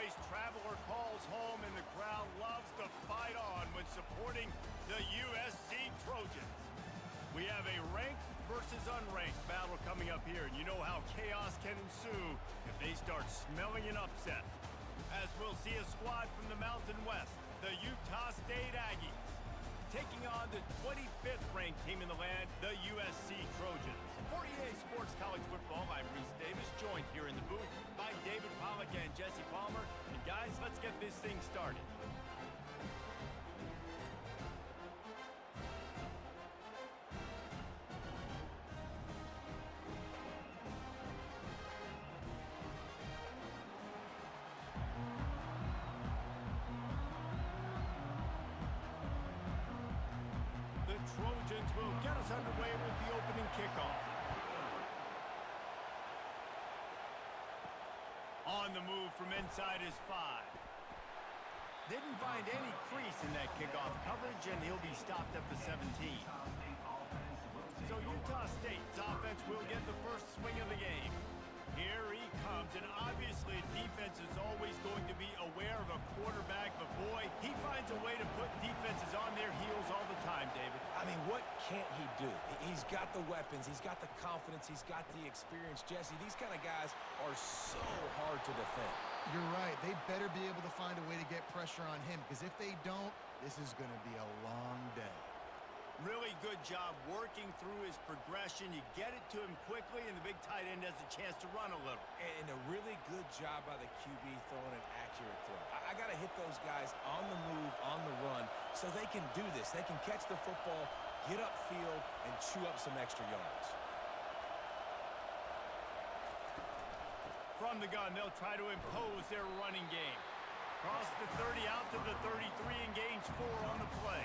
Yesterday's traveler calls home, and the crowd loves to fight on when supporting the USC Trojans. We have a ranked versus unranked battle coming up here, and you know how chaos can ensue if they start smelling an upset. As we'll see a squad from the Mountain West, the Utah State Aggies, taking on the 25th ranked team in the land, the USC Trojans. For EA Sports College Football, I'm Reese Davis, joined here in the booth by David Pollack and Jesse Palmer. And guys, let's get this thing started. Trojans will get us underway with the opening kickoff. On the move from inside his 5. Didn't find any crease in that kickoff coverage, and he'll be stopped at the 17. So Utah State's offense will get the first swing of the game. Here he comes, and obviously defense is always going to be aware of a quarterback, but boy, he finds a way to put defenses on their heels all the time, David. I mean, what can't he do? He's got the weapons, he's got the confidence, he's got the experience. Jesse, these kind of guys are so hard to defend. You're right. They better be able to find a way to get pressure on him, because if they don't, this is going to be a long day. Really good job working through his progression. You get it to him quickly, and the big tight end has a chance to run a little. And a really good job by the QB throwing an accurate throw. I got to hit those guys on the move, on the run, so they can do this. They can catch the football, get upfield, and chew up some extra yards. From the gun, they'll try to impose their running game. Cross the 30 out to the 33 and gains 4 on the play.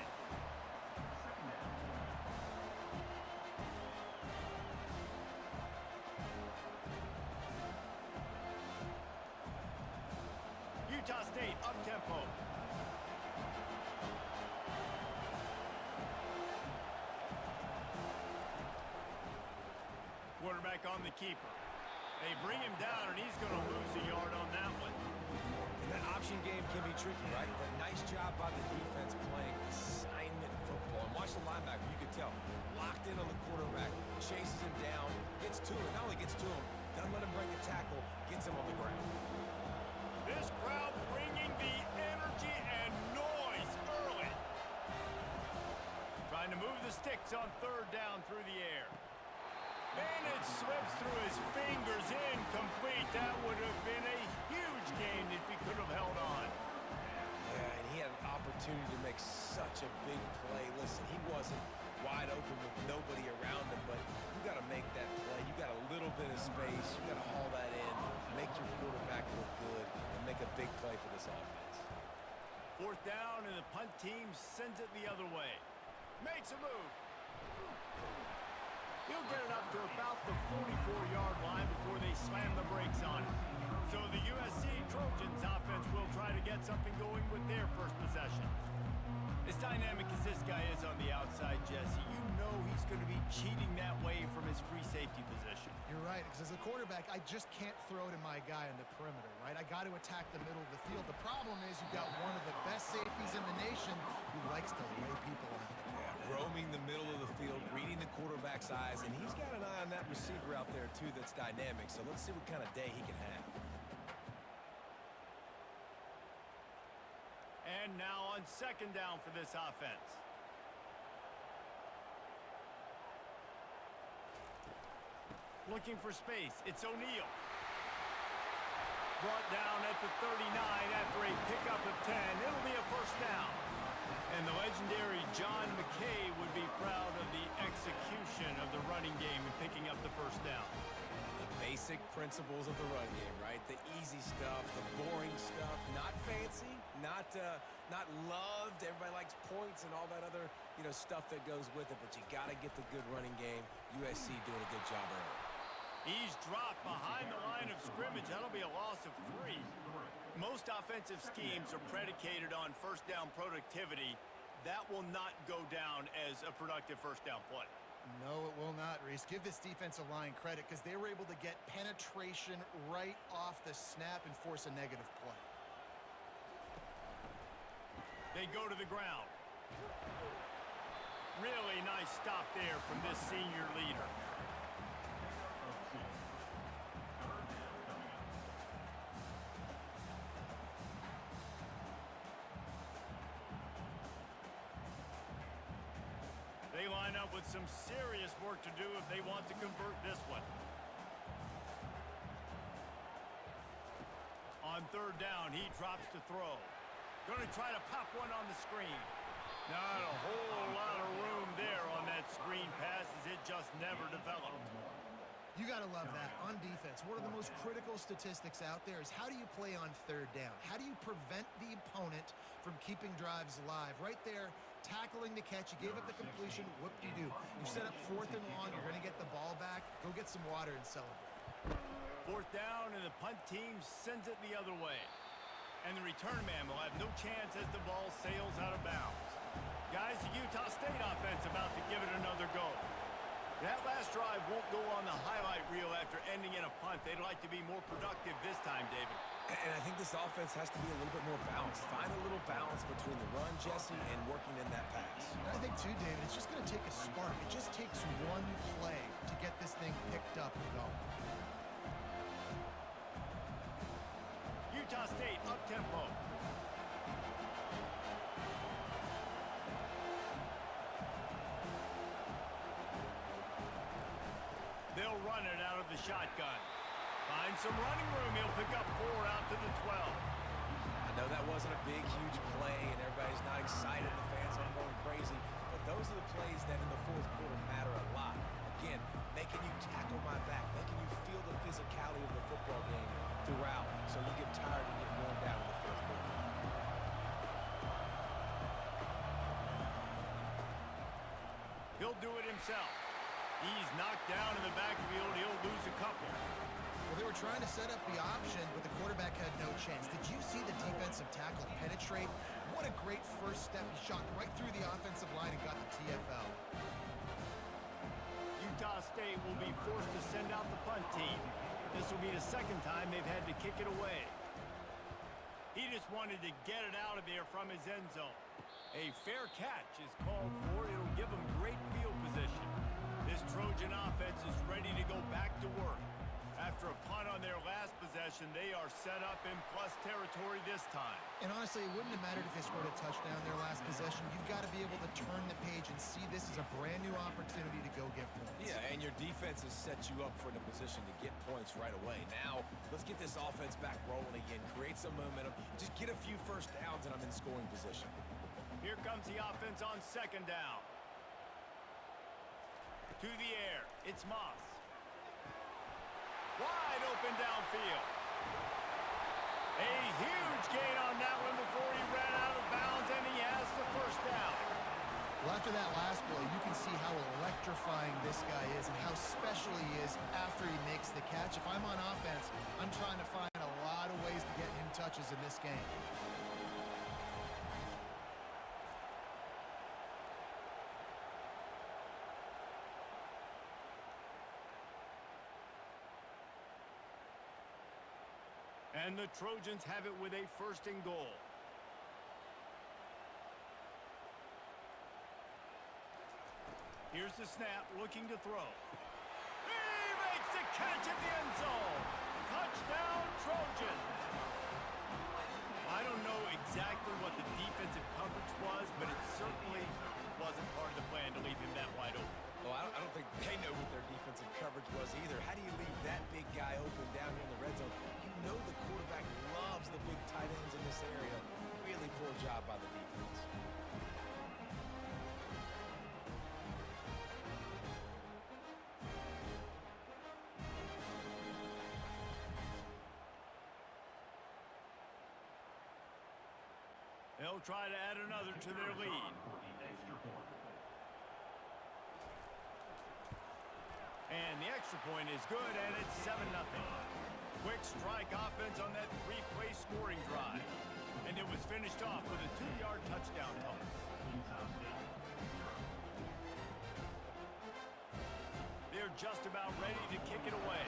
Utah State up-tempo. Quarterback on the keeper. They bring him down, and he's going to lose a yard on that one. And that option game can be tricky, right? But nice job by the defense playing assignment football. And watch the linebacker, you can tell. Locked in on the quarterback, chases him down, gets to him. Not only gets to him, doesn't let him break a tackle, gets him on the ground. This crowd bringing the energy and noise early. Trying to move the sticks on 3rd down through the air. And it slips through his fingers, incomplete. That would have been a huge gain if he could have held on. Yeah, and he had an opportunity to make such a big play. Listen, he wasn't wide open with nobody around him, but you got to make that play. You got a little bit of space. You got to haul that in, make your quarterback look good, and make a big play for this offense. 4th down, and the punt team sends it the other way. Makes a move. He'll get it up to about the 44-yard line before they slam the brakes on it. So the USC Trojans offense will try to get something going with their first possession. As dynamic as this guy is on the outside, Jesse, you know he's going to be cheating that way from his free safety position. You're right, because as a quarterback, I just can't throw to my guy in the perimeter, right? I got to attack the middle of the field. The problem is you've got one of the best safeties in the nation who likes to lay people out. Yeah, roaming the middle of the field, reading the quarterback's eyes, and he's got an eye on that receiver out there, too, that's dynamic. So let's see what kind of day he can have. And now on 2nd down for this offense. Looking for space. It's O'Neal. Brought down at the 39 after a pickup of 10. It'll be a 1st down. And the legendary John McKay would be proud of the execution of the running game and picking up the 1st down. Basic principles of the run game, right? The easy stuff, the boring stuff, not fancy, not loved. Everybody likes points and all that other, stuff that goes with it, but you got to get the good running game. USC doing a good job early. He's dropped behind the line of scrimmage. That'll be a loss of 3. Most offensive schemes are predicated on 1st down productivity. That will not go down as a productive 1st down play. No, it will not, Reese. Give this defensive line credit because they were able to get penetration right off the snap and force a negative play. They go to the ground. Really nice stop there from this senior leader. They line up with some serious work to do if they want to convert this one. On third down, he drops to throw. Going to try to pop one on the screen. Not a whole lot of room there on that screen pass as it just never developed. You got to love that. On defense, one of the most critical statistics out there is how do you play on third down? How do you prevent the opponent from keeping drives alive? Right there, tackling the catch. You gave up the completion. Whoop-de-doo. You set up 4th and long. You're going to get the ball back. Go get some water and celebrate. 4th down, and the punt team sends it the other way. And the return man will have no chance as the ball sails out of bounds. Guys, the Utah State offense about to give it another go. That last drive won't go on the highlight reel after ending in a punt. They'd like to be more productive this time, David. And I think this offense has to be a little bit more balanced. Find a little balance between the run, Jesse, and working in that pass. I think, too, David, it's just going to take a spark. It just takes one play to get this thing picked up and going. Utah State up-tempo. They'll run it out of the shotgun. Find some running room. He'll pick up 4 out to the 12. I know that wasn't a big, huge play, and everybody's not excited. The fans aren't going crazy. But those are the plays that in the 4th quarter matter a lot. Again, making you tackle my back, making you feel the physicality of the football game throughout, so you get tired and get worn down in the 4th quarter. He'll do it himself. He's knocked down in the backfield. He'll lose a couple. Well, they were trying to set up the option, but the quarterback had no chance. Did you see the defensive tackle penetrate? What a great first step. He shot right through the offensive line and got the TFL. Utah State will be forced to send out the punt team. This will be the second time they've had to kick it away. He just wanted to get it out of there from his end zone. A fair catch is called for. It'll give him great field position. This Trojan offense is ready to go back to work. After a punt on their last possession, they are set up in plus territory this time. And honestly, it wouldn't have mattered if they scored a touchdown their last possession. You've got to be able to turn the page and see this as a brand new opportunity to go get points. Yeah, and your defense has set you up for the position to get points right away. Now, let's get this offense back rolling again, create some momentum, just get a few first downs, and I'm in scoring position. Here comes the offense on 2nd down. To the air, it's Moss. Wide open downfield. A huge gain on that one before he ran out of bounds, and he has the first down. Well, after that last play, you can see how electrifying this guy is and how special he is after he makes the catch. If I'm on offense, I'm trying to find a lot of ways to get him touches in this game. And the Trojans have it with a 1st and goal. Here's the snap, looking to throw. He makes the catch at the end zone. Touchdown, Trojans. I don't know exactly what the defensive coverage was, but it certainly wasn't part of the plan to leave him that wide open. Well, I don't think they know what their defensive coverage was either. How do you leave that big guy open down here in the red zone? You know the quarterback loves the big tight ends in this area. Really poor job by the defense. They'll try to add another to their lead. And the extra point is good, and it's 7-0. Quick strike offense on that 3-play scoring drive. And it was finished off with a 2-yard touchdown toss. They're just about ready to kick it away.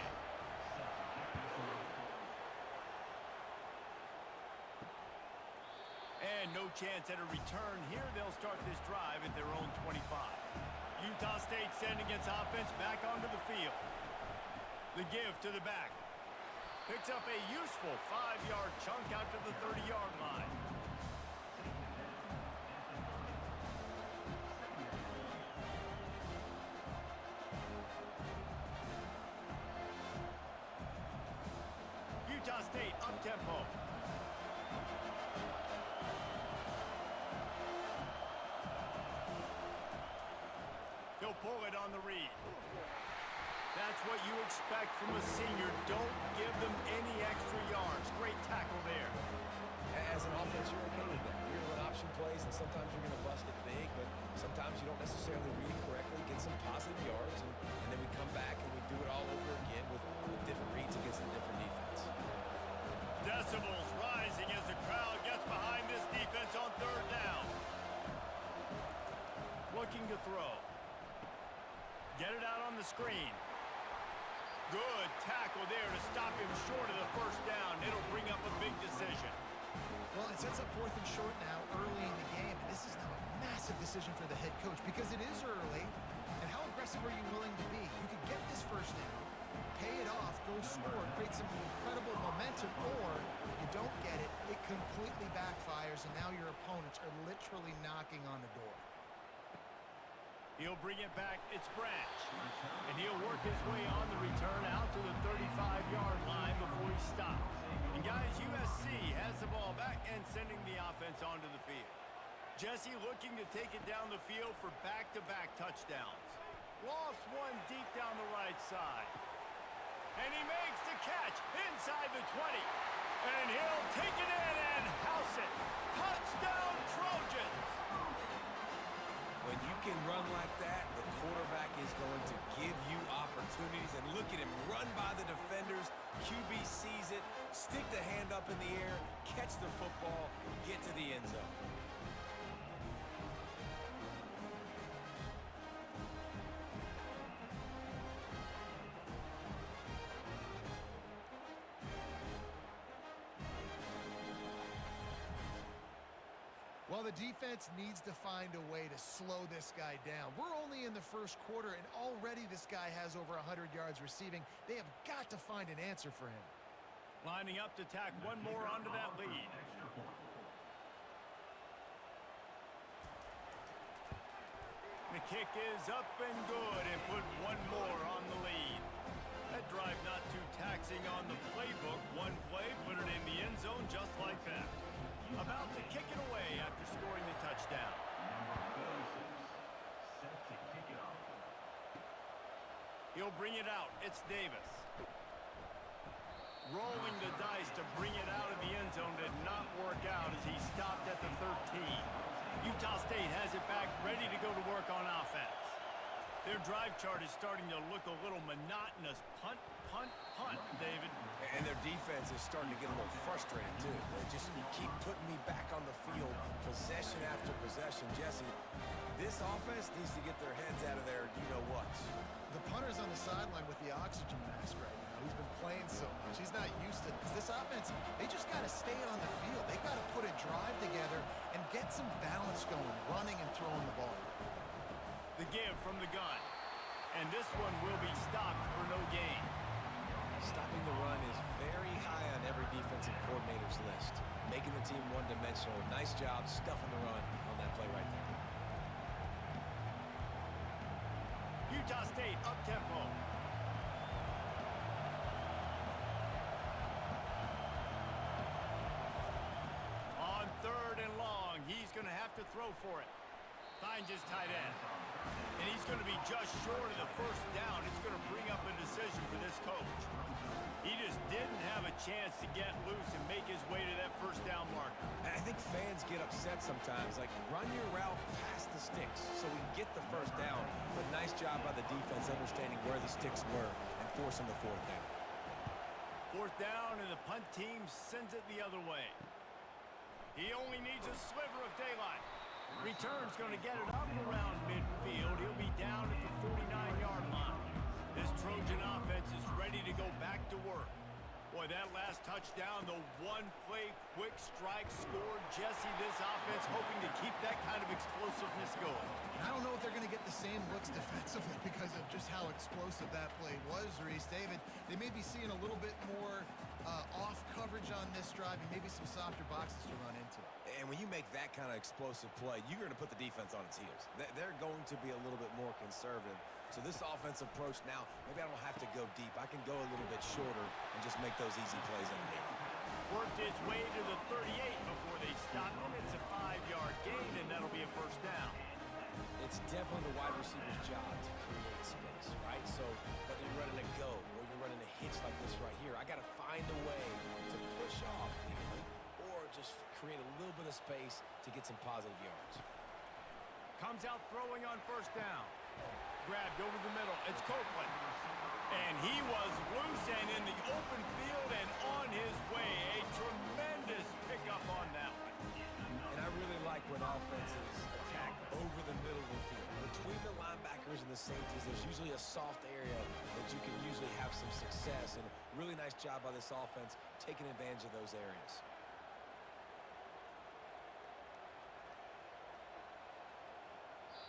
And And no chance at a return here. They'll start this drive at their own 25. Utah State sending its offense back onto the field. The give to the back. Picks up a useful 5-yard chunk out to the 30-yard line. Utah State up-tempo. He'll pull it on the read. That's what you expect from a senior. Don't give them any extra yards. Great tackle there. As an offense, you're okay with that. You're going to run option plays, and sometimes you're going to bust it big, but sometimes you don't necessarily read it correctly, get some positive yards, and then we come back and we do it all over again with different reads against a different defense. Decibels rising as the crowd gets behind this defense on third down. Looking to throw. Get it out on the screen. Good tackle there to stop him short of the first down. It'll bring up a big decision. Well, it sets up 4th and short now early in the game. And this is now a massive decision for the head coach because it is early. And how aggressive are you willing to be? You could get this first down, pay it off, go score, create some incredible momentum, or you don't get it, it completely backfires, and now your opponents are literally knocking on the door. He'll bring it back. It's Branch. And he'll work his way on the return out to the 35-yard line before he stops. And guys, USC has the ball back and sending the offense onto the field. Jesse looking to take it down the field for back-to-back touchdowns. Lost one deep down the right side. And he makes the catch inside the 20. And he'll take it in and house it. Touchdown, Trojans! When you can run like that, the quarterback is going to give you opportunities. And look at him run by the defenders. QB sees it, stick the hand up in the air, catch the football, get to the end zone. Well, the defense needs to find a way to slow this guy down. We're only in the first quarter, and already this guy has over 100 yards receiving. They have got to find an answer for him. Lining up to tack one more onto that lead. The kick is up and good and put one more on the lead. That drive not too taxing on the playbook. One play, put it in the end zone just like that. About to kick it away after scoring the touchdown. He'll bring it out. It's Davis. Rolling the dice to bring it out of the end zone did not work out as he stopped at the 13. Utah State has it back, ready to go to work on offense. Their drive chart is starting to look a little monotonous. Punt, punt, punt, David. And their defense is starting to get a little frustrated, too. They just keep putting me back on the field, possession after possession. Jesse, this offense needs to get their heads out of their you-know-whats. The punter's on the sideline with the oxygen mask right now. He's been playing so much. He's not used to this. This offense, they just got to stay on the field. They got to put a drive together and get some balance going, running and throwing the ball. The give from the gun. And this one will be stopped for no gain. Stopping the run is very high on every defensive coordinator's list. Making the team one-dimensional. Nice job stuffing the run on that play right there. Utah State up-tempo. On third and long, he's going to have to throw for it. Finds his tight end. And he's going to be just short of the first down. It's going to bring up a decision for this coach. He just didn't have a chance to get loose and make his way to that first down marker. I think fans get upset sometimes. Like, run your route past the sticks so we get the first down. But nice job by the defense understanding where the sticks were and forcing the fourth down. Fourth down, and the punt team sends it the other way. He only needs a sliver of daylight. Return's going to get it up around midfield. He'll be down at the 49-yard line. This Trojan offense is ready to go back to work. Boy, that last touchdown, the one-play quick strike score. Jesse, this offense hoping to keep that kind of explosiveness going. I don't know if they're going to get the same looks defensively because of just how explosive that play was, Reese. David, they may be seeing a little bit more off coverage on this drive and maybe some softer boxes to run into. And when you make that kind of explosive play, you're going to put the defense on its heels. They're going to be a little bit more conservative. So this offensive approach now, maybe I don't have to go deep. I can go a little bit shorter and just make those easy plays underneath. Worked his way to the 38 before they stopped him. It's a 5-yard gain, and that'll be a first down. It's definitely the wide receiver's job to create space, right? So whether you're running a go or you're running a hitch like this right here, I got to find a way to push off people or just create a little bit of space to get some positive yards. Comes out throwing on first down. Grabbed over the middle. It's Copeland. And he was loose and in the open field and on his way. A tremendous pickup on that one. And I really like when offenses attack over the middle of the field. Between the linebackers and the safeties, there's usually a soft area that you can usually have some success. And really nice job by this offense taking advantage of those areas.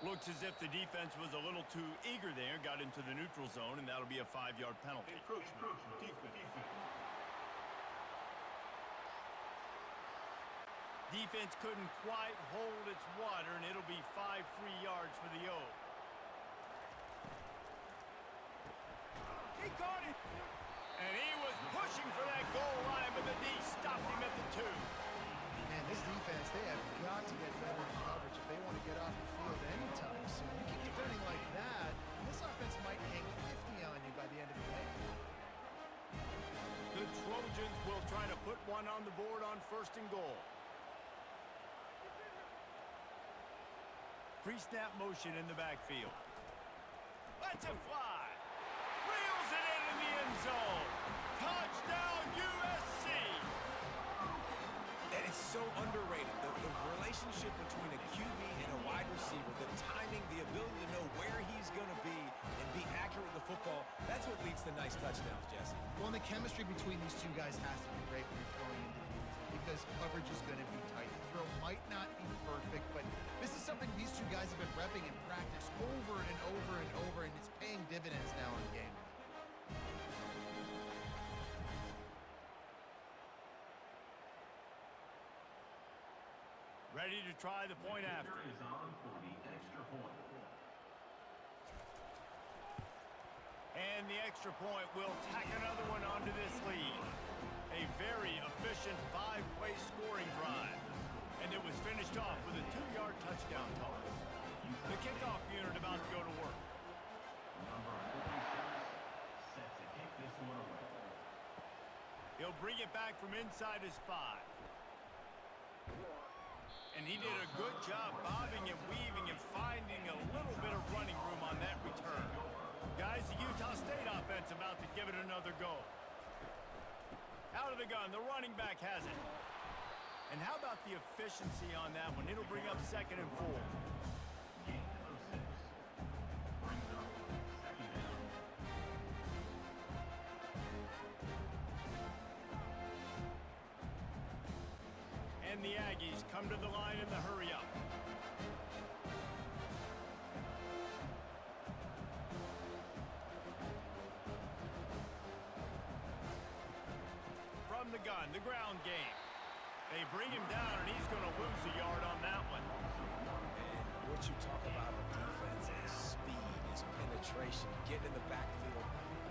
Looks as if the defense was a little too eager there, got into the neutral zone, and that'll be a 5-yard penalty. Defense couldn't quite hold its water, and it'll be 5 free yards for the O. He caught it! And he was pushing for that goal line, but the D stopped him at the 2. Man, this defense, they have got to get better in coverage if they want to get off the field anytime soon. You keep defending like that, this offense might hang 50 on you by the end of the day. The Trojans will try to put one on the board on 1st and goal. Pre-snap motion in the backfield. Let's it fly. Reels it into the end zone. Touchdown, USC. And it's so underrated. The relationship between a QB and a wide receiver, the timing, the ability to know where he's going to be and be accurate with the football, that's what leads to nice touchdowns, Jesse. Well, and the chemistry between these two guys has to be great when you're throwing into the end zone because coverage is going to be tight. The throw might not be perfect, but this is something these two guys have been repping in practice over and over and over, and it's paying dividends now in the game. Ready to try the point after. And the extra point will tack another one onto this lead. A very efficient 5-play scoring drive. And it was finished off with a 2-yard touchdown toss. The kickoff unit about to go to work. He'll bring it back from inside his 5. And he did a good job bobbing and weaving and finding a little bit of running room on that return. Guys, the Utah State offense about to give it another go. Out of the gun, the running back has it. And how about the efficiency on that one? It'll bring up 2nd and 4. And the Aggies come to the line in the hurry-up. From the gun, the ground game. They bring him down, and he's going to lose a yard on that one. And what you talk about on defense is speed, is penetration, getting in the backfield,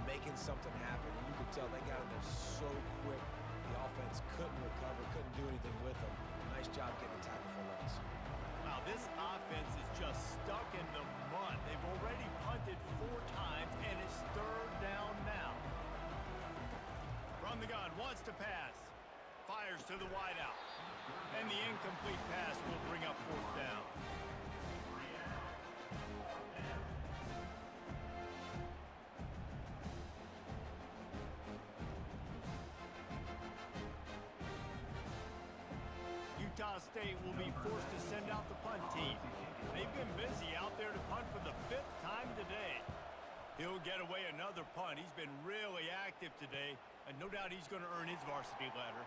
making something happen. And you could tell they got in there so quick. The offense couldn't recover, couldn't do anything with them. Nice job getting the tackle for loss. Wow, this offense is just stuck in the mud. They've already punted 4 times, and it's 3rd down now. From the gun, wants to pass. Fires to the wideout. And the incomplete pass will bring up 4th down. Utah State will be forced to send out the punt team. They've been busy out there to punt for the 5th time today. He'll get away another punt. He's been really active today, and no doubt he's going to earn his varsity letter.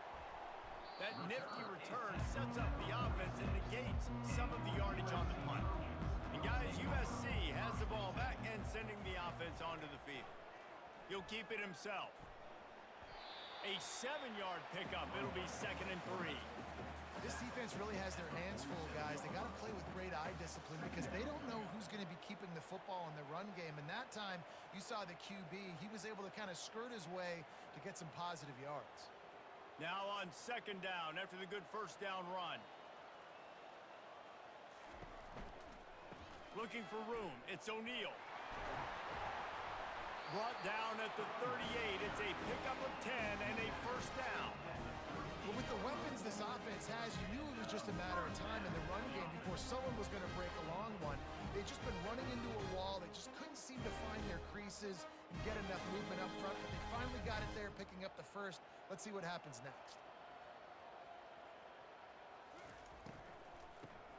That nifty return sets up the offense and negates some of the yardage on the punt. And guys, USC has the ball back and sending the offense onto the field. He'll keep it himself. A 7-yard pickup. It'll be 2nd and 3. This defense really has their hands full, guys. They got to play with great eye discipline because they don't know who's going to be keeping the football in the run game. And that time, you saw the QB. He was able to kind of skirt his way to get some positive yards. Now on 2nd down after the good 1st down run. Looking for room. It's O'Neal. Brought down at the 38. It's a pickup of 10 and a 1st down. But with the weapons this offense has, you knew it was just a matter of time in the run game before someone was going to break a long one. They've just been running into a wall. They just couldn't seem to find their creases and get enough movement up front, but they finally got it there, picking up the 1st. Let's see what happens next.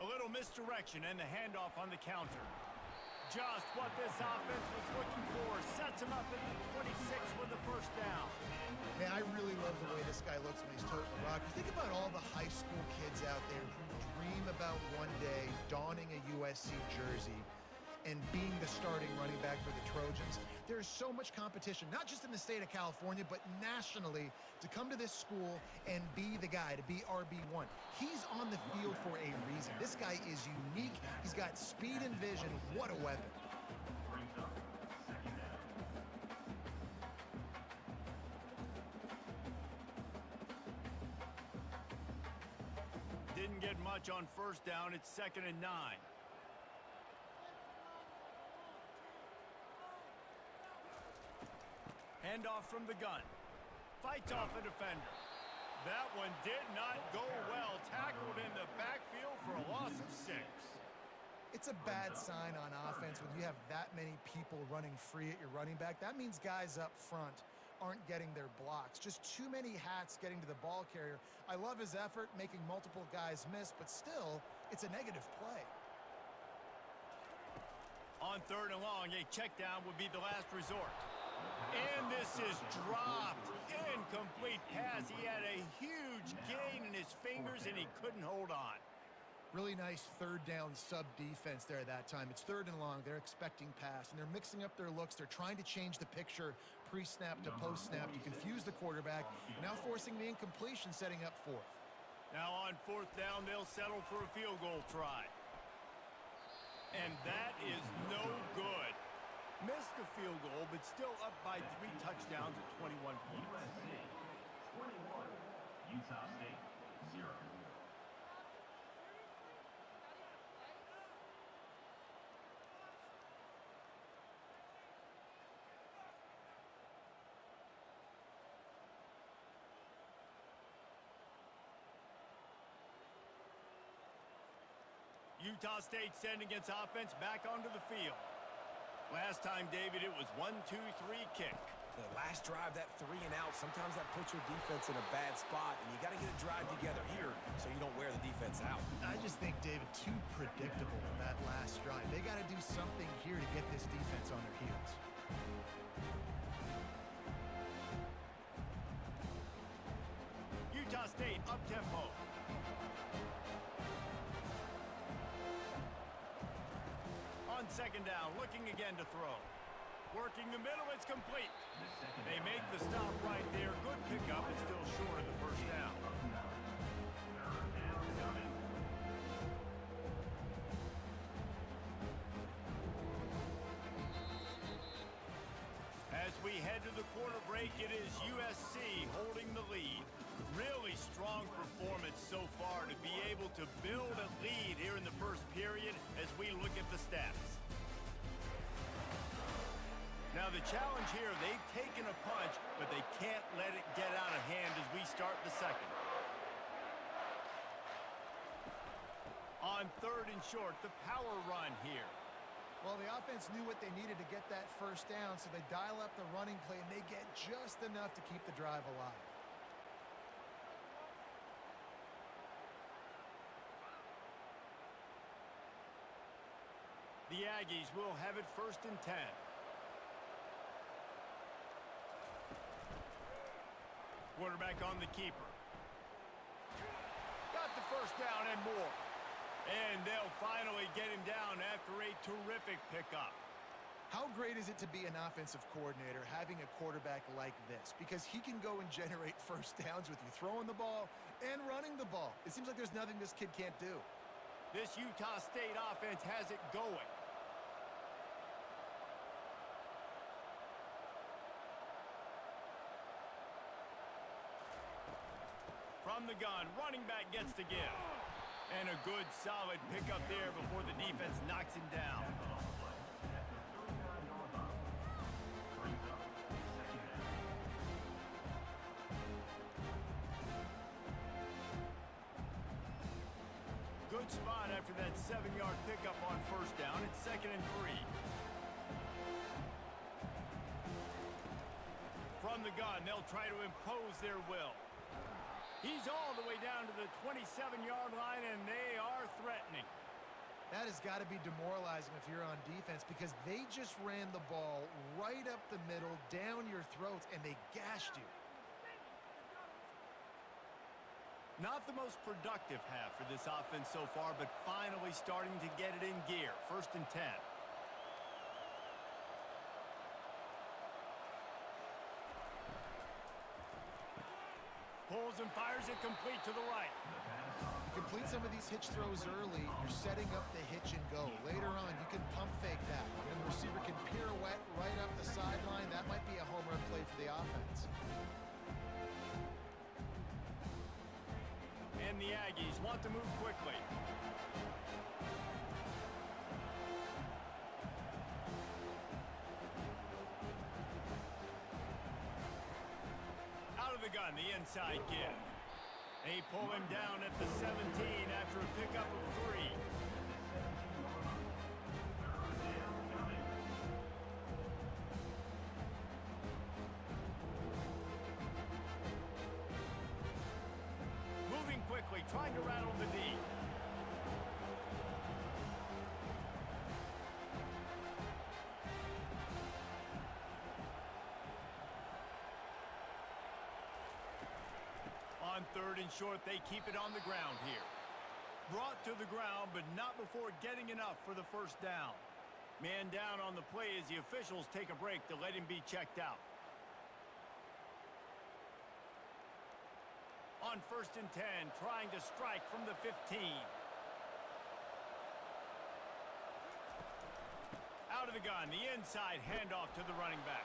A little misdirection and the handoff on the counter. Just what this offense was looking for. Sets him up at the 26 with the 1st down. Man, I really love the way this guy looks when he's toting the rock. You think about all the high school kids out there who dream about one day donning a USC jersey and being the starting running back for the Trojans. There's so much competition, not just in the state of California, but nationally, to come to this school and be the guy, to be RB1. He's on the field for a reason. This guy is unique. He's got speed and vision. What a weapon. Didn't get much on 1st down. It's 2nd and 9. Handoff from the gun. Fights off a defender. That one did not go well. Tackled in the backfield for a loss of 6. It's a bad sign on offense when you have that many people running free at your running back. That means guys up front aren't getting their blocks. Just too many hats getting to the ball carrier. I love his effort, making multiple guys miss, but still, it's a negative play. On 3rd and long, a check down would be the last resort. And this is dropped. Incomplete pass. He had a huge gain in his fingers, and he couldn't hold on. Really nice 3rd down sub defense there that time. It's 3rd and long. They're expecting pass, and they're mixing up their looks. They're trying to change the picture pre-snap to post-snap to confuse the quarterback, and now forcing the incompletion, setting up 4th. Now on 4th down, they'll settle for a field goal try. And that is no good. Missed the field goal, but still up by 3 touchdowns at 21 points. USC 21, Utah State 0. Utah State sending its offense back onto the field. Last time, David, it was 1-2-3 kick. The last drive, that 3 and out, sometimes that puts your defense in a bad spot, and you got to get a drive together here so you don't wear the defense out. I just think, David, too predictable that last drive. They got to do something here to get this defense on their heels. Utah State up-tempo. On 2nd down, looking again to throw. Working the middle, it's complete. They make the stop right there. Good pickup, but still short of the 1st down. As we head to the quarter break, it is USC holding the lead. Really strong performance so far to be able to build a lead here in the 1st period as we look at the stats. Now the challenge here, they've taken a punch, but they can't let it get out of hand as we start the 2nd. On 3rd and short, the power run here. Well, the offense knew what they needed to get that 1st down, so they dial up the running play, and they get just enough to keep the drive alive. The Aggies will have it 1st and 10. quarterback on the keeper. Got the first down and more. And they'll finally get him down after a terrific pickup. How great is it to be an offensive coordinator having a quarterback like this? Because he can go and generate first downs with you throwing the ball and running the ball. It seems like there's nothing this kid can't do. This Utah State offense has it going. From the gun, running back gets the give. And a good, solid pickup there before the defense knocks him down. Good spot after that 7-yard pickup on first down. It's 2nd and 3. From the gun, they'll try to impose their will. He's all the way down to the 27-yard line, and they are threatening. That has got to be demoralizing if you're on defense because they just ran the ball right up the middle, down your throats, and they gashed you. Not the most productive half for this offense so far, but finally starting to get it in gear. 1st and 10. Pulls and fires it complete to the right. You complete some of these hitch throws early, you're setting up the hitch and go. Later on, you can pump fake that. And the receiver can pirouette right up the sideline. That might be a home run play for the offense. And the Aggies want to move quickly. Out of the gun, the inside give. They pull him down at the 17 after a pickup of 3. Moving quickly, trying to rattle the D. On 3rd and short, they keep it on the ground here. Brought to the ground, but not before getting enough for the first down. Man down on the play as the officials take a break to let him be checked out. On 1st and 10, trying to strike from the 15. Out of the gun, the inside handoff to the running back.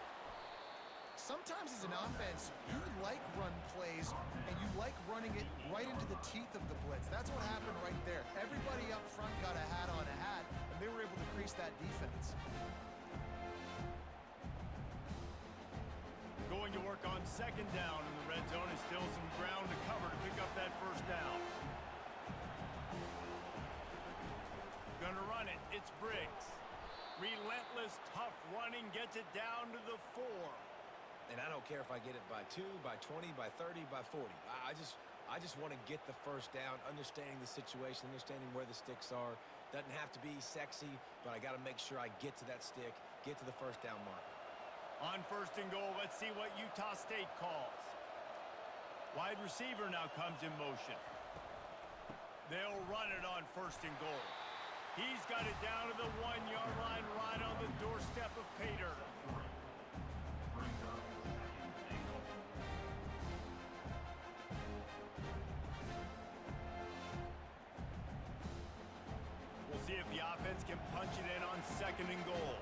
Sometimes as an offense, you like run plays, and you like running it right into the teeth of the blitz. That's what happened right there. Everybody up front got a hat on a hat, and they were able to crease that defense. Going to work on 2nd down in the red zone is still some ground to cover to pick up that first down. Gonna run it. It's Briggs. Relentless, tough running gets it down to the 4. And I don't care if I get it by 2, by 20, by 30, by 40. I just want to get the first down, understanding the situation, understanding where the sticks are. Doesn't have to be sexy, but I got to make sure I get to that stick, get to the first down mark. On 1st and goal, let's see what Utah State calls. Wide receiver now comes in motion. They'll run it on 1st and goal. He's got it down to the 1-yard line right on the doorstep of Pater. See if the offense can punch it in on 2nd and goal.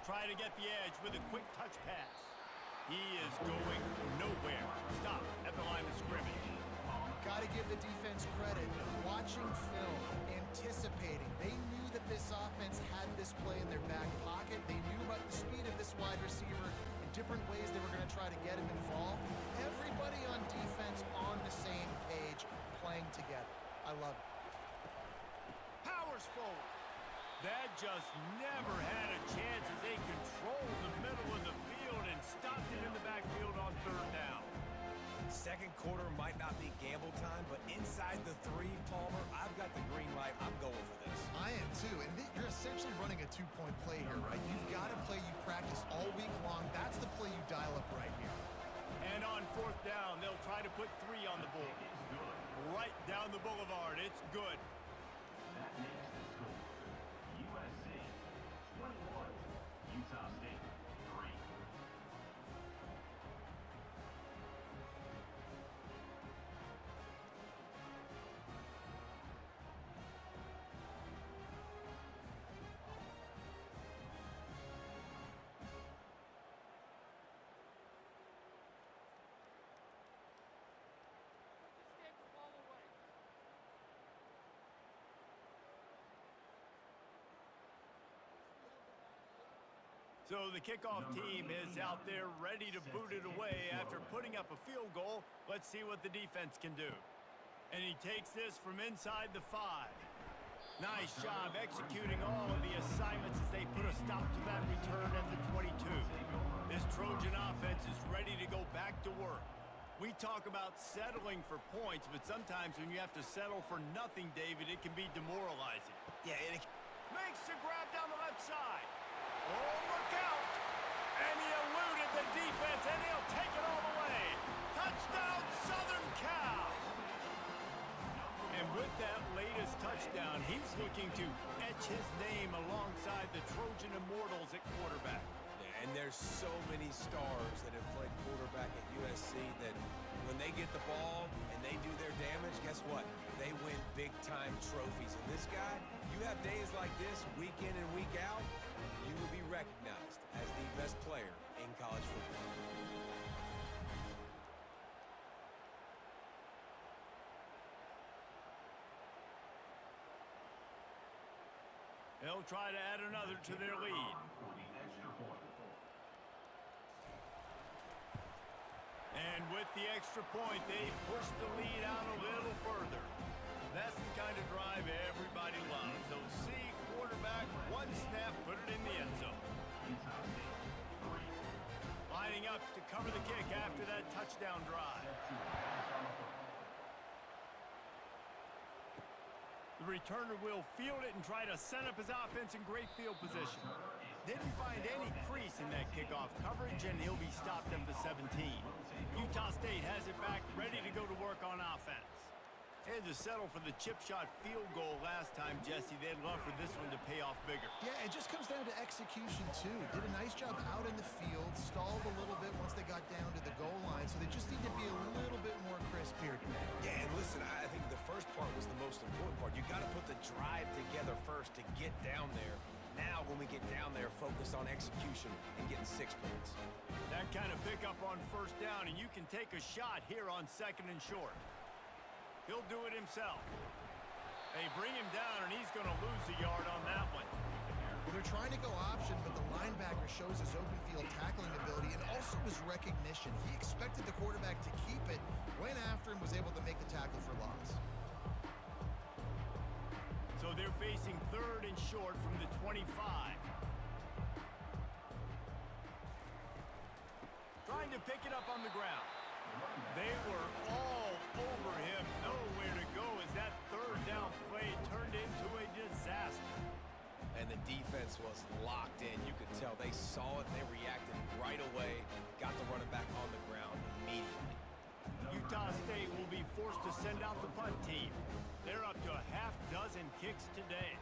Try to get the edge with a quick touch pass. He is going nowhere. Stop at the line of scrimmage. Got to give the defense credit. Watching film, anticipating. They knew that this offense had this play in their back pocket. They knew about the speed of this wide receiver and different ways they were going to try to get him involved. Everybody on defense on the same page, playing together. I love it. Powers forward. That just never had a chance as they controlled the middle of the field and stopped it in the backfield on 3rd down. 2nd quarter might not be gamble time, but inside the 3, Palmer, I've got the green light. I'm going for this. I am too, and you're essentially running a two-point play here, right? You've got a play you practice all week long. That's the play you dial up right here. And on fourth down, they'll try to put 3 on the board. Right down the boulevard. It's good. That makes the score. USC 21, Utah State 3. So the kickoff team is out there ready to boot it away after putting up a field goal. Let's see what the defense can do. And he takes this from inside the 5. Nice job executing all of the assignments as they put a stop to that return at the 22. This Trojan offense is ready to go back to work. We talk about settling for points, but sometimes when you have to settle for nothing, David, it can be demoralizing. Yeah, Makes the grab down the left side. Oh, look out! And he eluded the defense, and he'll take it all the way. Touchdown, Southern Cal! And with that latest touchdown, he's looking to etch his name alongside the Trojan Immortals at quarterback. Yeah, and there's so many stars that have played quarterback at USC that when they get the ball and they do their damage, guess what? They win big-time trophies. And this guy, you have days like this, week in and week out, you will be recognized as the best player in college football. They'll try to add another to their lead. And with the extra point, they push the lead out a little further. That's the kind of drive everybody loves. So see quarterback, one snap, put it in the end zone. Lining up to cover the kick after that touchdown drive. The returner will field it and try to set up his offense in great field position. Didn't find any crease in that kickoff coverage, and he'll be stopped at the 17. Utah State has it back, ready to go to work on offense. They had to settle for the chip shot field goal last time, Jesse. They'd love for this one to pay off bigger. Yeah, it just comes down to execution, too. Did a nice job out in the field, stalled a little bit once they got down to the goal line, so they just need to be a little bit more crisp here today. Yeah, and listen, I think the first part was the most important part. You got to put the drive together first to get down there. Now, when we get down there, focus on execution and getting 6 points. That kind of pickup on first down, and you can take a shot here on 2nd and short. He'll do it himself. They bring him down, and he's going to lose a yard on that one. Well, they're trying to go option, but the linebacker shows his open field tackling ability and also his recognition. He expected the quarterback to keep it, went after him, was able to make the tackle for loss. So they're facing 3rd and short from the 25. Trying to pick it up on the ground. They were all over him. Nowhere to go as that 3rd down play turned into a disaster. And the defense was locked in. You could tell they saw it. They reacted right away. Got the running back on the ground immediately. Utah State will be forced to send out the punt team. They're up to a half dozen kicks today.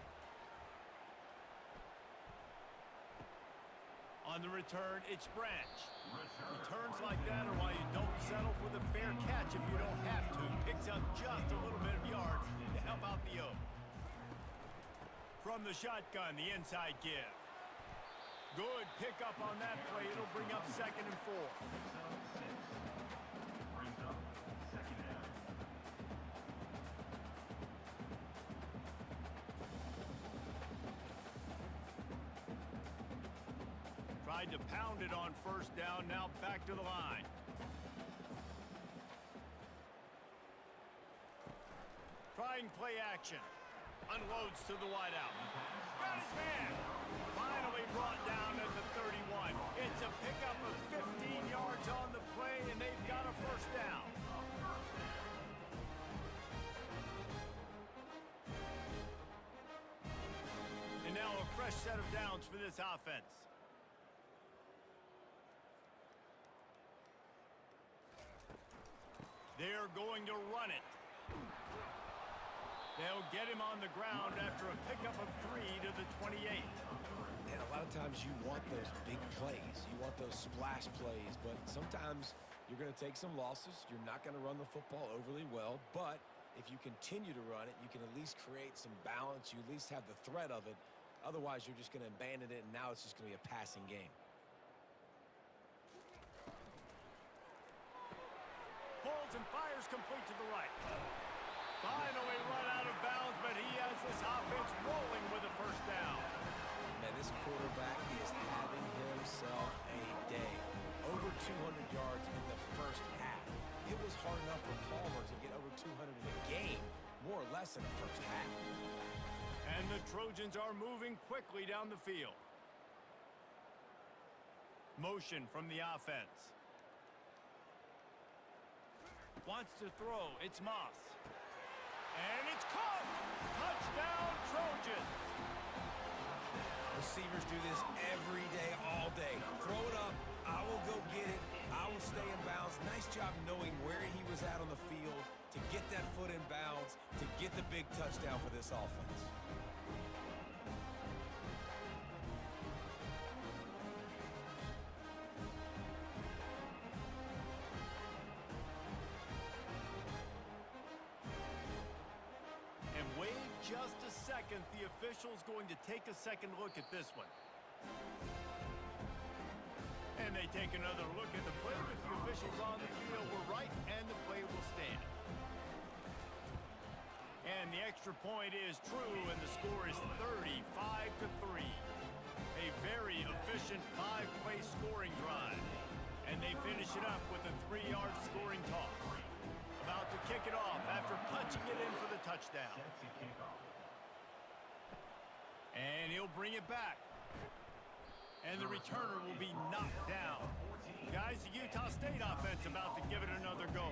On the return, it's Branch. Returns like that are why you don't settle for the fair catch if you don't have to. Picks up just a little bit of yards to help out the O. From the shotgun, the inside give. Good pickup on that play. It'll bring up 2nd and 4. Brings up 2nd down. Tried to pound it on first down, now back to the line. Trying play action. Unloads to the wideout. Got his man. Finally brought down at the 31. It's a pickup of 15 yards on the play, and they've got a first down. And now a fresh set of downs for this offense. They're going to run it. They'll get him on the ground after a pickup of 3 to the 28. And a lot of times you want those big plays. You want those splash plays. But sometimes you're going to take some losses. You're not going to run the football overly well. But if you continue to run it, you can at least create some balance. You at least have the threat of it. Otherwise, you're just going to abandon it, and now it's just going to be a passing game. Pulls and fires complete to the right. Finally run out of bounds, but he has this offense rolling with a first down. Man, this quarterback is having himself a day. Over 200 yards in the first half. It was hard enough for Palmer to get over 200 in a game, more or less in the first half. And the Trojans are moving quickly down the field. Motion from the offense. Wants to throw. It's Moss. And it's caught! Touchdown, Trojans! Receivers do this every day, all day. Throw it up. I will go get it. I will stay in bounds. Nice job knowing where he was at on the field to get that foot in bounds, to get the big touchdown for this offense. And wait just a second. The official's going to take a second look at this one. And they take another look at the play with the officials on the field. We're right, and the play will stand. And the extra point is true, and the score is 35-3. A very efficient 5-play scoring drive. And they finish it up with a 3-yard scoring toss. About to kick it off after punching it in for the touchdown. And he'll bring it back. And the returner will be knocked down. Guys, the Utah State offense about to give it another go.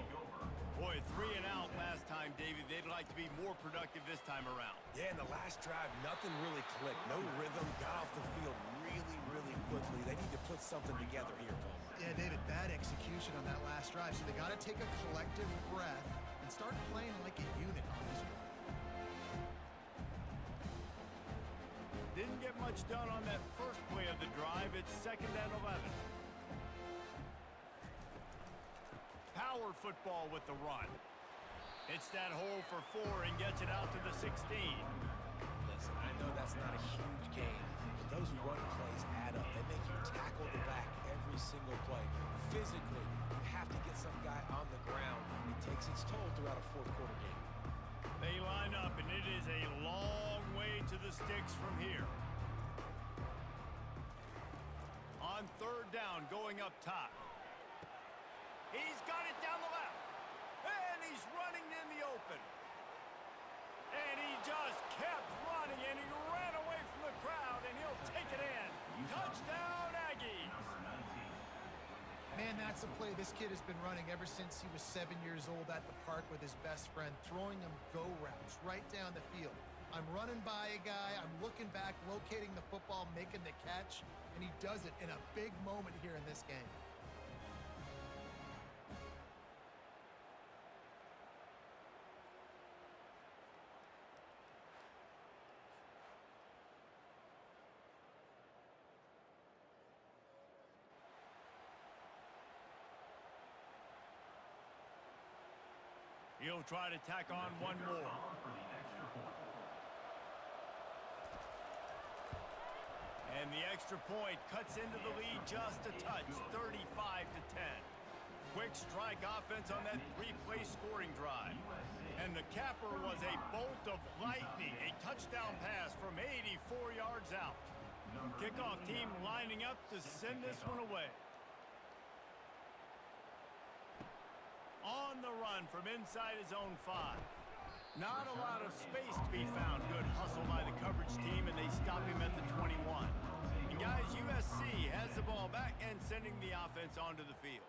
Boy, 3 and out last time, David. They'd like to be more productive this time around. Yeah, in the last drive, nothing really clicked. No rhythm, got off the field really, really quickly. They need to put something together here, Palmer. Yeah, David, bad execution on that last drive. So they got to take a collective breath and start playing like a unit on this one. Didn't get much done on that first play of the drive. It's 2nd and 11. Power football with the run. It's that hole for 4 and gets it out to the 16. Listen, I know that's not a huge game, but those run plays add up. They make you tackle the back every single play. Physically, you have to get some guy on the ground. It takes its toll throughout a fourth-quarter game. They line up, and it is a long way to the sticks from here. On 3rd down, going up top. He's got it down the left. And he's running in the open. And he just kept running, and he ran away from the crowd, and he'll take it in. Touchdown, Aggies. Man, that's a play this kid has been running ever since he was 7 years old at the park with his best friend, throwing him go routes right down the field. I'm running by a guy, I'm looking back, locating the football, making the catch, and he does it in a big moment here in this game. He'll try to tack on one more. And the extra point cuts into the lead just a touch, 35-10. Quick strike offense on that 3-play scoring drive. And the capper was a bolt of lightning, a touchdown pass from 84 yards out. Kickoff team lining up to send this one away. On the run from inside his own 5. Not a lot of space to be found. Good hustle by the coverage team, and they stop him at the 21. And guys, USC has the ball back and sending the offense onto the field.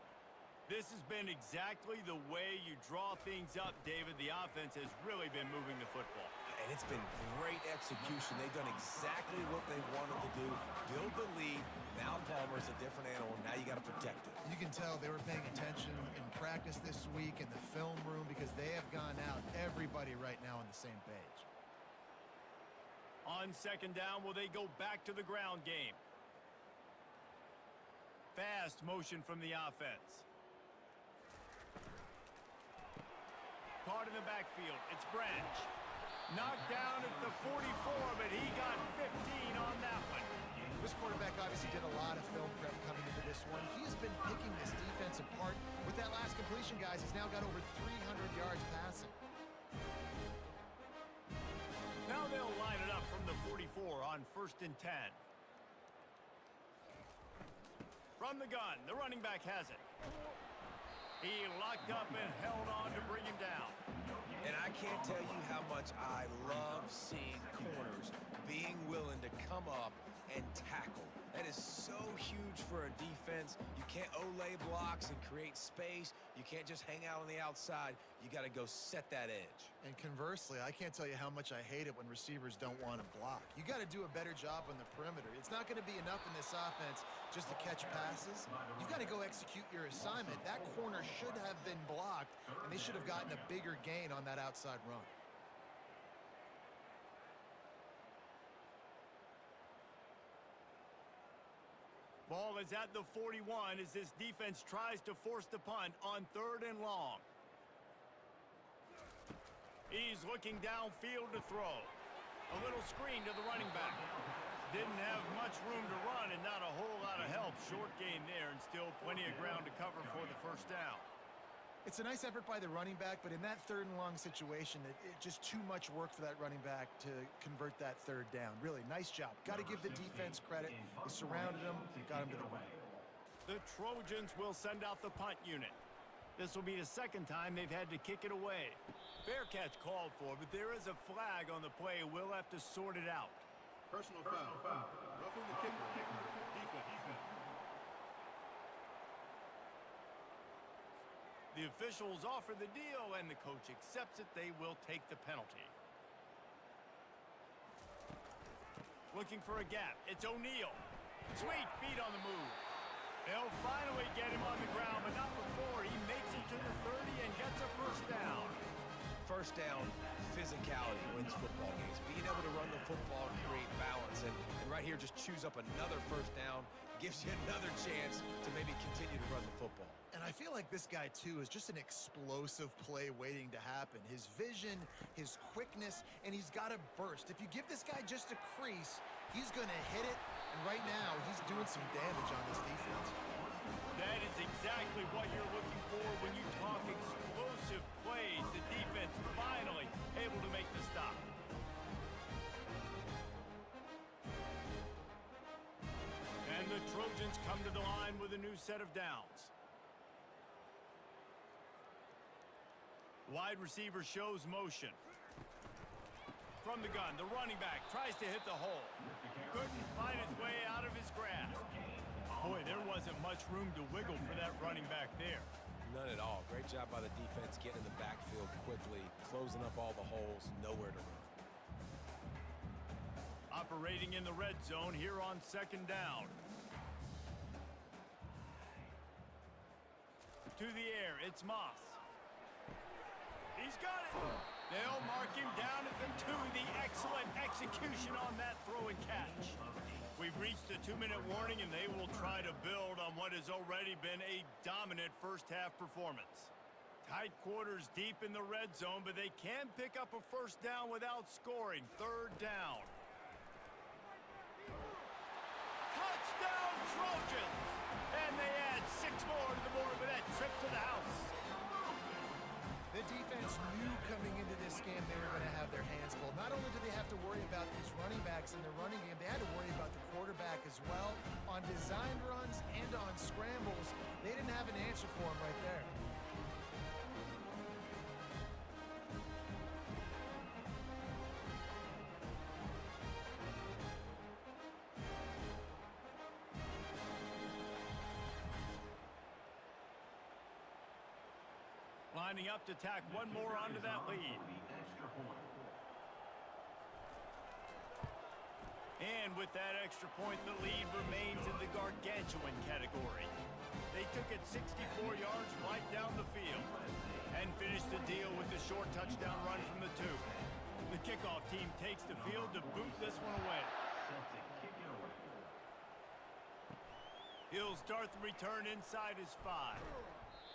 This has been exactly the way you draw things up, David. The offense has really been moving the football. And it's been great execution. They've done exactly what they've wanted to do. Build the lead. Now Palmer's a different animal. Now you got to protect it. You can tell they were paying attention in practice this week in the film room because they have gone out, everybody right now on the same page. On second down, will they go back to the ground game? Fast motion from the offense. Caught in the backfield. It's Branch. Knocked down at the 44, but he got 15 on that one. This quarterback obviously did a lot of film prep coming into this one. He has been picking this defense apart. With that last completion, guys, he's now got over 300 yards passing. Now they'll line it up from the 44 on 1st and 10. From the gun, the running back has it. He locked up and held on to bring him down. And I can't tell you how much I love seeing corners being willing to come up and tackle. That is so huge for a defense. You can't olay blocks and create space. You can't just hang out on the outside. You got to go set that edge. And conversely, I can't tell you how much I hate it when receivers don't want to block. You got to do a better job on the perimeter. It's not going to be enough in this offense just to catch passes. You've got to go execute your assignment. That corner should have been blocked, and they should have gotten a bigger gain on that outside run. Ball is at the 41 as this defense tries to force the punt on 3rd and long. He's looking downfield to throw. A little screen to the running back. Didn't have much room to run and not a whole lot of help. Short gain there and still plenty of ground to cover for the 1st down. It's a nice effort by the running back, but in that 3rd and long situation, it just too much work for that running back to convert that 3rd down. Really, nice job. Got to give the defense credit. They surrounded him, got him to the ground. The Trojans will send out the punt unit. This will be the 2nd time they've had to kick it away. Fair catch called for, but there is a flag on the play. We'll have to sort it out. Personal foul. Roughing the kicker. Defense. The officials offer the deal, and the coach accepts it. They will take the penalty. Looking for a gap. It's O'Neal. Sweet feet on the move. They'll finally get him on the ground, but not before. He makes it to the 30 and gets a 1st down. 1st down, physicality wins football games. Being able to run the football and create balance. And right here, just choose up another 1st down. Gives you another chance to maybe continue to run the football. And I feel like this guy, too, is just an explosive play waiting to happen. His vision, his quickness, and he's got a burst. If you give this guy just a crease, he's going to hit it. And right now, he's doing some damage on this defense. That is exactly what you're looking for when you talk explosive plays. The defense finally able to make the stop. And the Trojans come to the line with a new set of downs. Wide receiver shows motion. From the gun, the running back tries to hit the hole. Couldn't find his way out of his grasp. Boy, there wasn't much room to wiggle for that running back there. None at all. Great job by the defense getting in the backfield quickly, closing up all the holes, nowhere to run. Operating in the red zone here on 2nd down. To the air, it's Moss. He's got it. They'll mark him down at the 2. The excellent execution on that throw and catch. We've reached the 2-minute warning, and they will try to build on what has already been a dominant 1st half performance. Tight quarters deep in the red zone, but they can pick up a 1st down without scoring. 3rd down. Touchdown Trojans! And they add 6 more to the board with that trip to the house. The defense knew coming into this game they were going to have their hands full. Not only did they have to worry about these running backs in their running game, they had to worry about the quarterback as well. On designed runs and on scrambles, they didn't have an answer for him right there. Lining up to tack one more onto that lead. And with that extra point, the lead remains in the gargantuan category. They took it 64 yards right down the field and finished the deal with the short touchdown run from the 2. The kickoff team takes the field to boot this one away. Celtic kick it away. He'll start the return inside his 5.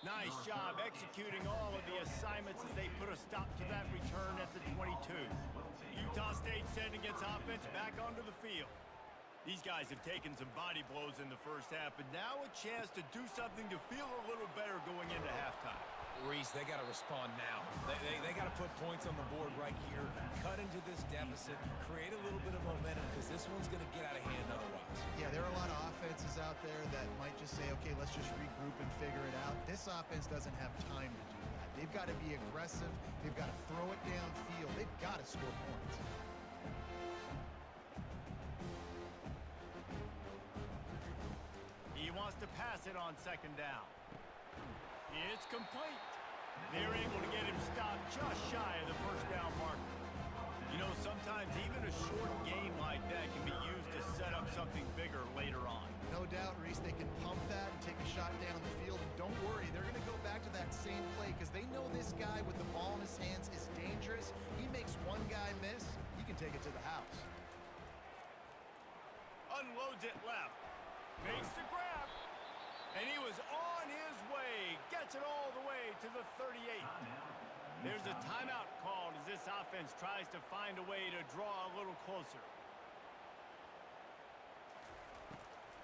Nice job executing all of the assignments as they put a stop to that return at the 22. Utah State sending its offense back onto the field. These guys have taken some body blows in the first half, but now a chance to do something to feel a little better going into halftime. Reese, they got to respond now. They got to put points on the board right here, cut into this deficit, create a little bit of momentum, because this one's going to get out of hand otherwise. Yeah, there are a lot of offenses out there that might just say, okay, let's just regroup and figure it out. This offense doesn't have time to do that. They've got to be aggressive. They've got to throw it downfield. They've got to score points. He wants to pass it on second down. It's complete. They're able to get him stopped just shy of the first down marker. You know, sometimes even a short game like that can be used to set up something bigger later on. No doubt, Reese, they can pump that and take a shot down the field. And don't worry, they're going to go back to that same play because they know this guy with the ball in his hands is dangerous. He makes one guy miss, he can take it to the house. Unloads it left. Makes the grab. And he was on his way. Gets it all the way to the 38. There's a timeout called as this offense tries to find a way to draw a little closer.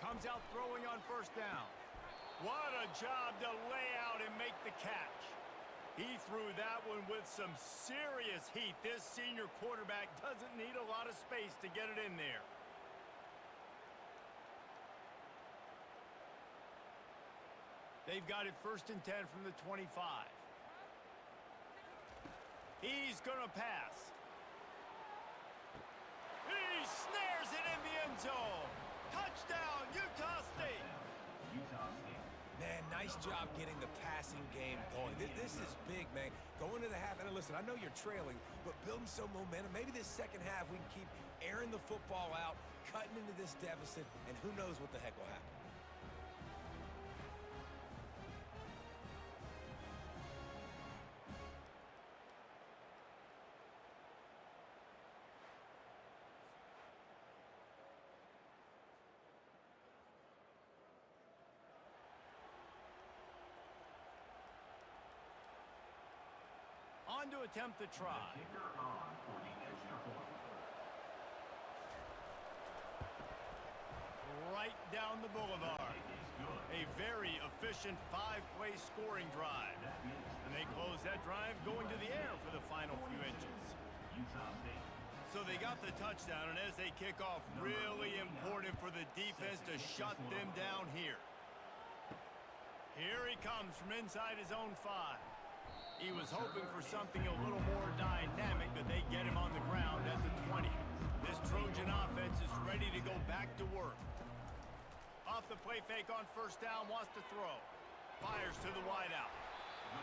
Comes out throwing on first down. What a job to lay out and make the catch. He threw that one with some serious heat. This senior quarterback doesn't need a lot of space to get it in there. They've got it 1st and 10 from the 25. He's going to pass. He snares it in the end zone. Touchdown, Utah State. Utah State. Man, nice job getting the passing game going. This is big, man. Going to the half, and listen, I know you're trailing, but building some momentum. Maybe this second half we can keep airing the football out, cutting into this deficit, and who knows what the heck will happen. On to attempt the try. Kicker on for the extra point. Right down the boulevard. A very efficient 5-play scoring drive. And they close that drive going to the air for the final few inches. Utah State. So they got the touchdown, and as they kick off, really important for the defense to shut them down here. Here he comes from inside his own 5. He was hoping for something a little more dynamic, but they get him on the ground at the 20. This Trojan offense is ready to go back to work. Off the play fake on first down, wants to throw. Fires to the wideout.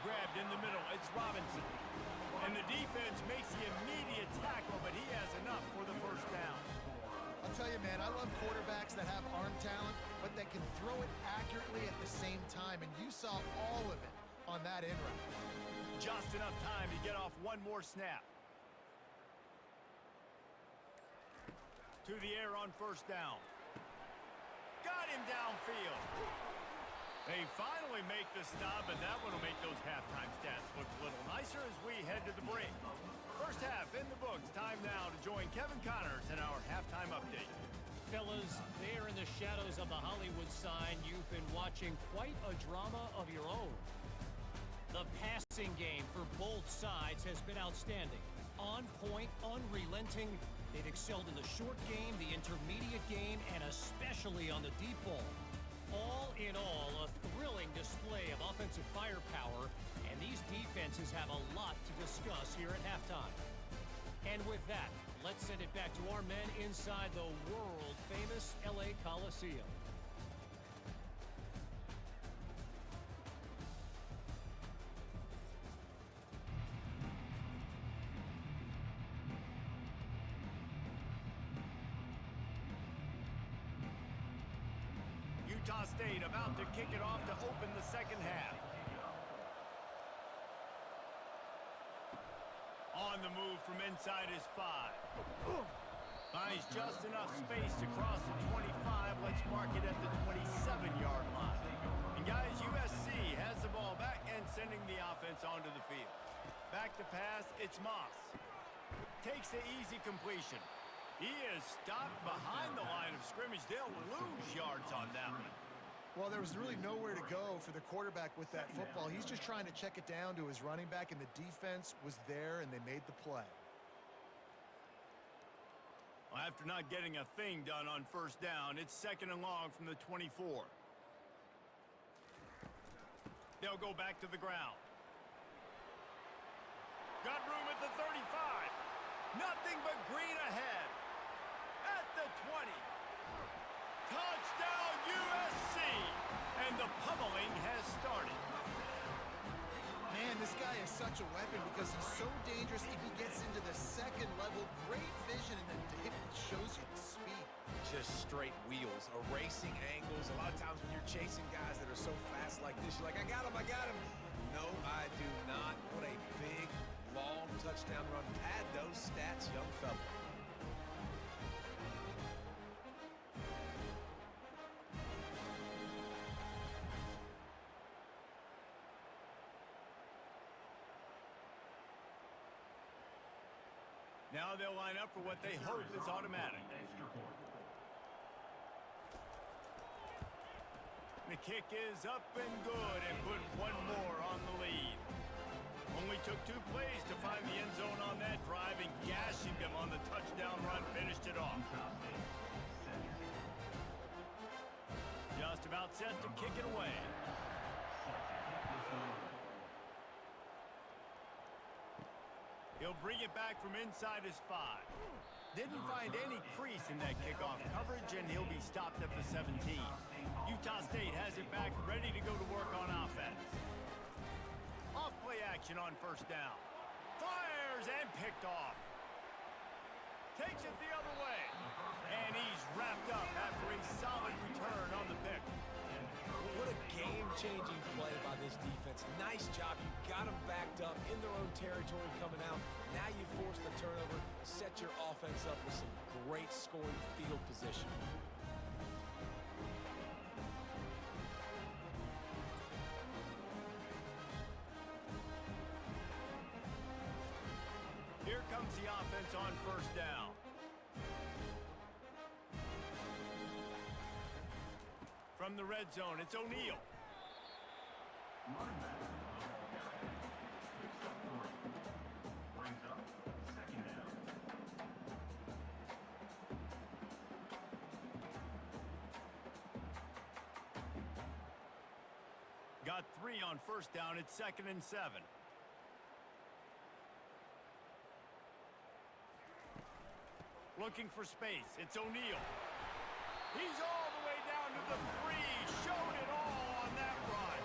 Grabbed in the middle, it's Robinson. And the defense makes the immediate tackle, but he has enough for the first down. I'll tell you, man, I love quarterbacks that have arm talent, but that can throw it accurately at the same time, and you saw all of it on that in route. Just enough time to get off one more snap. To the air on first down. Got him downfield. They finally make the stop, and that one will make those halftime stats look a little nicer as we head to the break. First half in the books. Time now to join Kevin Connors in our halftime update. Fellas, there in the shadows of the Hollywood sign, you've been watching quite a drama of your own. The passing game for both sides has been outstanding. On point, unrelenting. They've excelled in the short game, the intermediate game, and especially on the deep ball. All in all, a thrilling display of offensive firepower, and these defenses have a lot to discuss here at halftime. And with that, let's send it back to our men inside the world-famous LA Coliseum. Utah State about to kick it off to open the second half. On the move from inside his 5. Finds just enough space to cross the 25. Let's mark it at the 27-yard line. And guys, USC has the ball back and sending the offense onto the field. Back to pass, it's Moss. Takes the easy completion. He is stopped behind the line of scrimmage. They'll lose yards on that one. Well, there was really nowhere to go for the quarterback with that football. He's just trying to check it down to his running back, and the defense was there, and they made the play. Well, after not getting a thing done on first down, it's 2nd and long from the 24. They'll go back to the ground. Got room at the 35. Nothing but green ahead. At the 20. Touchdown USC! And the pummeling has started. Man, this guy is such a weapon because he's so dangerous if he gets into the second level. Great vision, and then it shows you the speed. Just straight wheels, erasing angles. A lot of times when you're chasing guys that are so fast like this, you're like, I got him, I got him. No, I do not. What a big, long touchdown run. Pad those stats, young fella. Now they'll line up for what they hope is automatic. The kick is up and good and put one more on the lead. Only took 2 plays to find the end zone on that drive, and gashing them on the touchdown run finished it off. Just about set to kick it away. He'll bring it back from inside his 5. Didn't find any crease in that kickoff coverage, and he'll be stopped at the 17. Utah State has it back, ready to go to work on offense. Off-play action on first down. Fires and picked off. Takes it the other way. And he's wrapped up after a solid return on the pick. What a game-changing play by this defense. Nice job. You got them backed up in their own territory coming out. Now you force the turnover, set your offense up with some great scoring field position. Here comes the offense on first down. From the red zone, it's O'Neal. Brings up 2nd down. Got 3 on first down. It's 2nd and 7. Looking for space. It's O'Neal. He's all the way down to the 3. Showed it all on that run.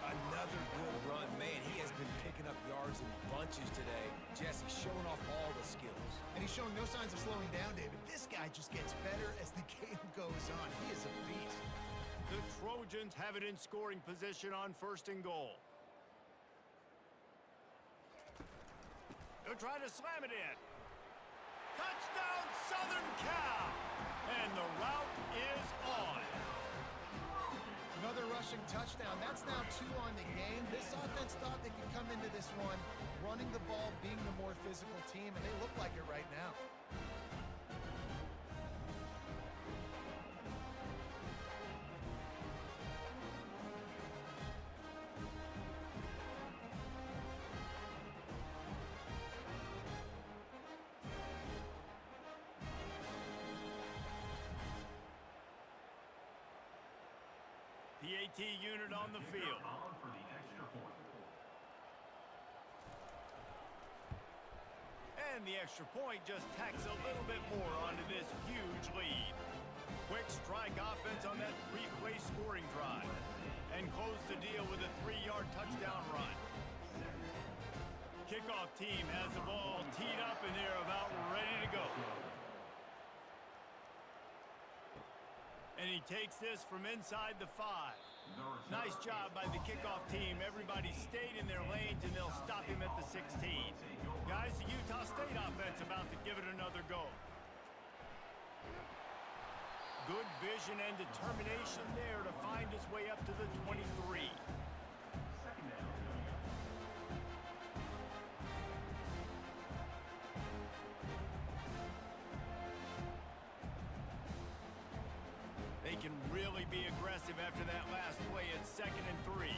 Another good run. Man, he has been picking up yards in bunches today. Jesse showing off all the skills. And he's showing no signs of slowing down, David. This guy just gets better as the game goes on. He is a beast. The Trojans have it in scoring position on 1st and goal. They'll try to slam it in. Touchdown, Southern Cal! And the route is on. Another rushing touchdown. That's now 2 on the game. This offense thought they could come into this one running the ball, being the more physical team, and they look like it right now. PAT unit on the field. On for the extra point. And the extra point just tacks a little bit more onto this huge lead. Quick strike offense on that 3-play scoring drive. And close the deal with a 3-yard touchdown run. Kickoff team has the ball teed up and they're about ready to go. And And he takes this from inside the 5. The return. Nice job by the kickoff team. Everybody stayed in their lanes, and they'll stop him at the 16. Guys, the Utah State offense about to give it another go. Good vision and determination there to find his way up to the 23. Second down. They can really be aggressive after that last play. It's 2nd and 3.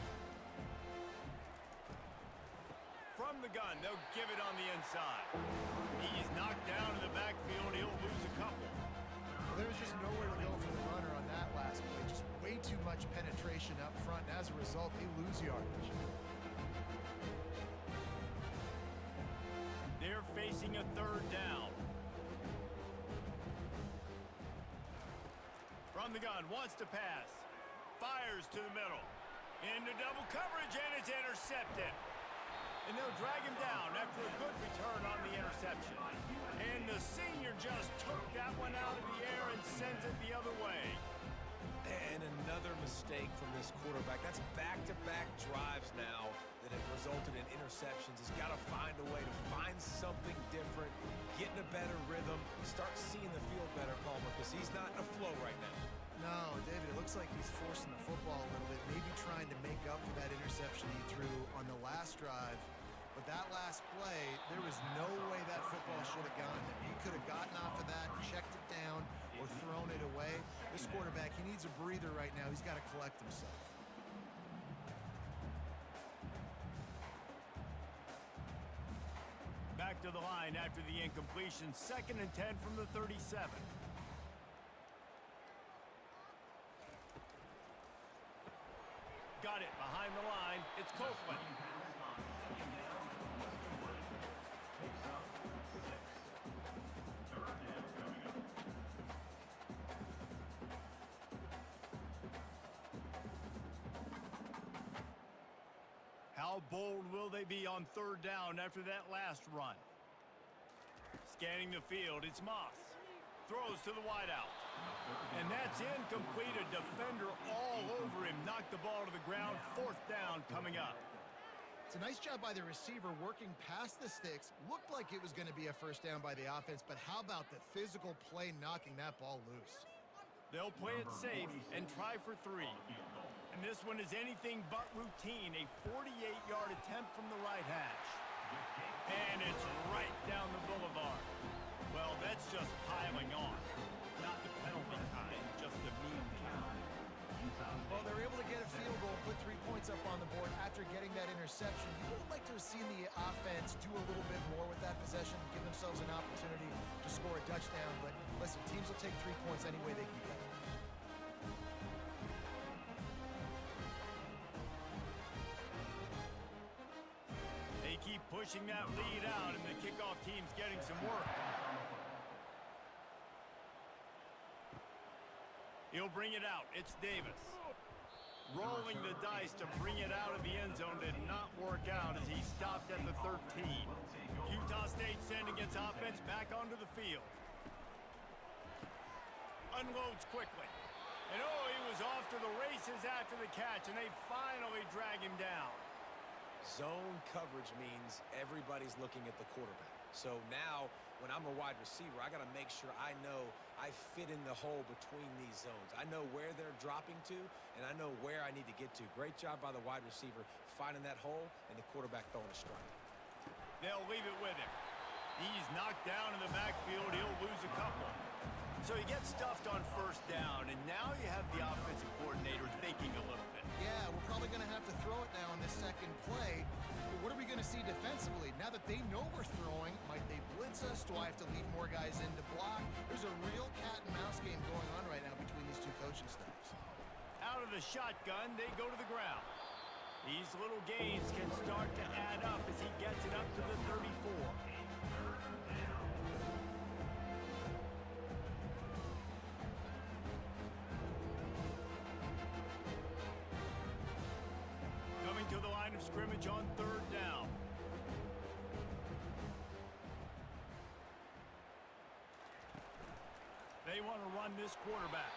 From the gun, they'll give it on the inside. He's knocked down in the backfield. He'll lose a couple. Well, there was just nowhere to go for the runner on that last play. Just way too much penetration up front. And as a result, they lose yardage. They're facing a 3rd down. From the gun, wants to pass. Fires to the middle. Into double coverage, and it's intercepted. And they'll drag him down after a good return on the interception. And the senior just took that one out of the air and sends it the other way. And another mistake from this quarterback. That's back-to-back drives now that have resulted in interceptions. He's got to find a way to find something different, get in a better rhythm, start seeing the field better, Palmer, because he's not in a flow right now. No, David, it looks like he's forcing the football a little bit, maybe trying to make up for that interception he threw on the last drive. But that last play, there was no way that football should have gone there. He could have gotten off of that, checked it down, or thrown it away. This quarterback, he needs a breather right now. He's got to collect himself. Back to the line after the incompletion. 2nd and 10 from the 37. Got it behind the line. It's Copeland. How bold will they be on 3rd down after that last run? Scanning the field, it's Moss. Throws to the wideout. And that's incomplete. A defender all over him. Knocked the ball to the ground. 4th down coming up. It's a nice job by the receiver working past the sticks. Looked like it was going to be a 1st down by the offense, but how about the physical play knocking that ball loose? They'll play it safe and try for 3. And this one is anything but routine. A 48-yard attempt from the right hash. And it's right down the boulevard. Well, that's just piling on. Not the penalty kind, just the mean kind. Well, they were able to get a field goal, put 3 points up on the board after getting that interception. You would like to have seen the offense do a little bit more with that possession, give themselves an opportunity to score a touchdown. But listen, teams will take 3 points any way they can get it. They keep pushing that lead out, and the kickoff team's getting some work. He'll bring it out. It's Davis. Rolling the dice to bring it out of the end zone did not work out as he stopped at the 13. Utah State sending its offense back onto the field. Unloads quickly. And oh, he was off to the races after the catch, and they finally drag him down. Zone coverage means everybody's looking at the quarterback. So now, when I'm a wide receiver, I got to make sure I know I fit in the hole between these zones. I know where they're dropping to, and I know where I need to get to. Great job by the wide receiver finding that hole, and the quarterback throwing a strike. They'll leave it with him. He's knocked down in the backfield. He'll lose a couple. So he gets stuffed on 1st down, and now you have the offensive coordinator thinking a little bit. Yeah, we're probably going to have to throw it now on this 2nd play. But what are we going to see defensively? Now that they know we're throwing, might they blitz us? Do I have to lead more guys in to block? There's a real cat and mouse game going on right now between these 2 coaching staffs. Out of the shotgun, they go to the ground. These little gains can start to add up as he gets it up to the 34. Coming to the line of scrimmage on 3rd down. They want to run this quarterback.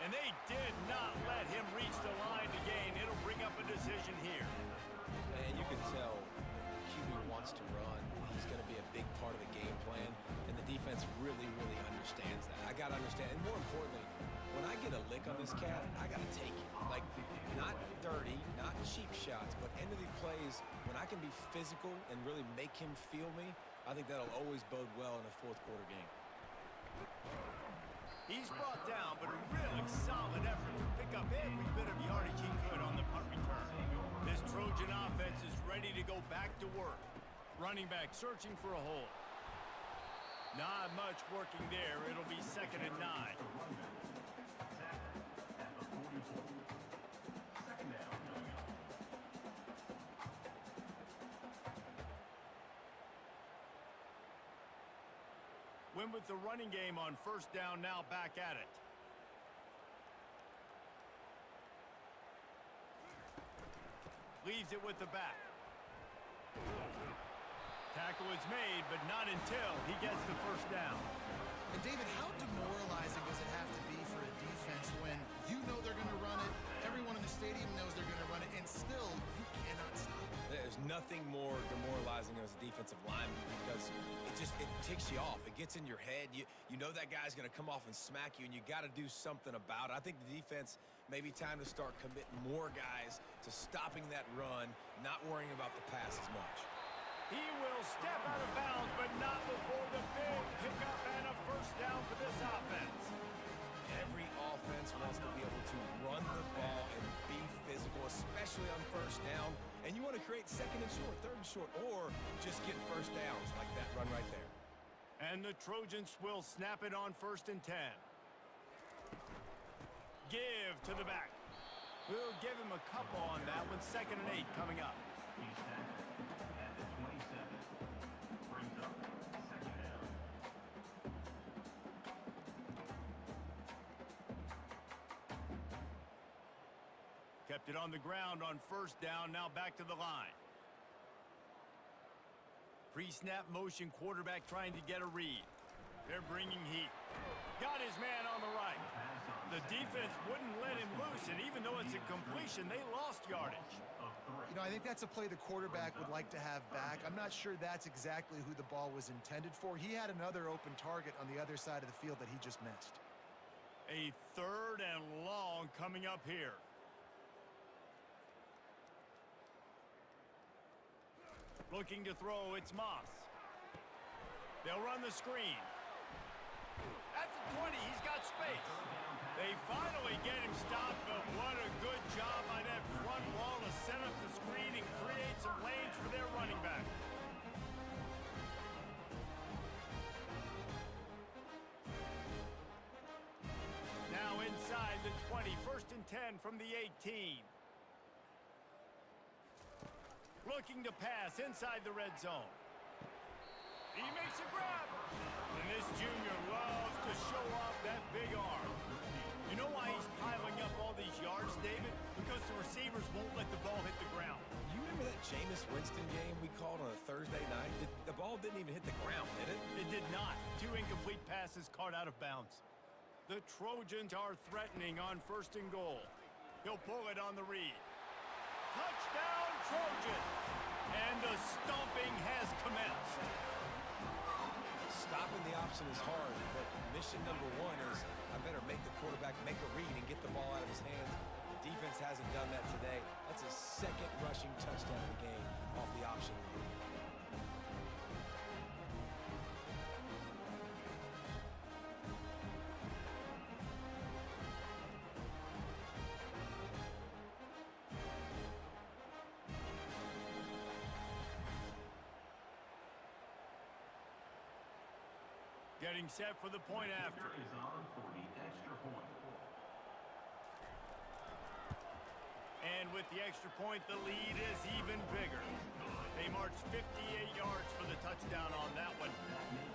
And they did not let him reach the line to gain. It'll bring up a decision here. And you can tell the QB wants to run. He's going to be a big part of the game plan, and the defense really, really understands that. I got to understand, and more importantly, when I get a lick on this cat, I got to take it. Like, not dirty, not cheap shots, but end of the plays, when I can be physical and really make him feel me, I think that'll always bode well in a fourth quarter game. He's brought down, but a really solid effort to pick up every bit of yardage he could on the punt return. This Trojan offense is ready to go back to work. Running back searching for a hole. Not much working there. It'll be 2nd and 9. Win with the running game on 1st down, now back at it. Leaves it with the back. Tackle is made, but not until he gets the 1st down. And David, how demoralizing does it have to be for a defense when you know they're going to run it, everyone in the stadium knows they're going to run it, and still you cannot stop it? There's nothing more demoralizing as a defensive lineman because it ticks you off. It gets in your head. You know that guy's going to come off and smack you, and you got to do something about it. I think the defense may be time to start committing more guys to stopping that run, not worrying about the pass as much. He will step out of bounds, but not before the big pickup and a 1st down for this offense. Every offense wants to be able to run the ball and be physical, especially on 1st down. And you want to create 2nd and short, 3rd and short, or just get 1st downs like that run right there. And the Trojans will snap it on 1st and 10. Give to the back. We'll give him a couple on that one. 2nd and 8 coming up. He's tackled at the 27. Brings up 2nd down. Kept it on the ground on 1st down, now back to the line. Pre-snap motion, quarterback trying to get a read. They're bringing heat. Got his man on the right. The defense wouldn't let him loose, and even though it's a completion, they lost yardage. You know, I think that's a play the quarterback would like to have back. I'm not sure that's exactly who the ball was intended for. He had another open target on the other side of the field that he just missed. A 3rd and long coming up here. Looking to throw, it's Moss. They'll run the screen. At the 20, he's got space. They finally get him stopped, but what a good job by that front wall to set up the screen and create some lanes for their running back. Now inside the 20, 1st and 10 from the 18. Looking to pass inside the red zone. He makes a grab. And this junior loves to show off that big arm. You know why he's piling up all these yards, David? Because the receivers won't let the ball hit the ground. You remember that Jameis Winston game we called on a Thursday night? The ball didn't even hit the ground, did it? It did not. 2 incomplete passes caught out of bounds. The Trojans are threatening on 1st and goal. He'll pull it on the read. Touchdown, Trojans! And the stomping has commenced. Stopping the option is hard, but mission number 1 is I better make the quarterback make a read and get the ball out of his hands. The defense hasn't done that today. That's his 2nd rushing touchdown of the game off the option. Getting set for the point after. Is on for the extra point. And with the extra point, the lead is even bigger. They marched 58 yards for the touchdown on that one,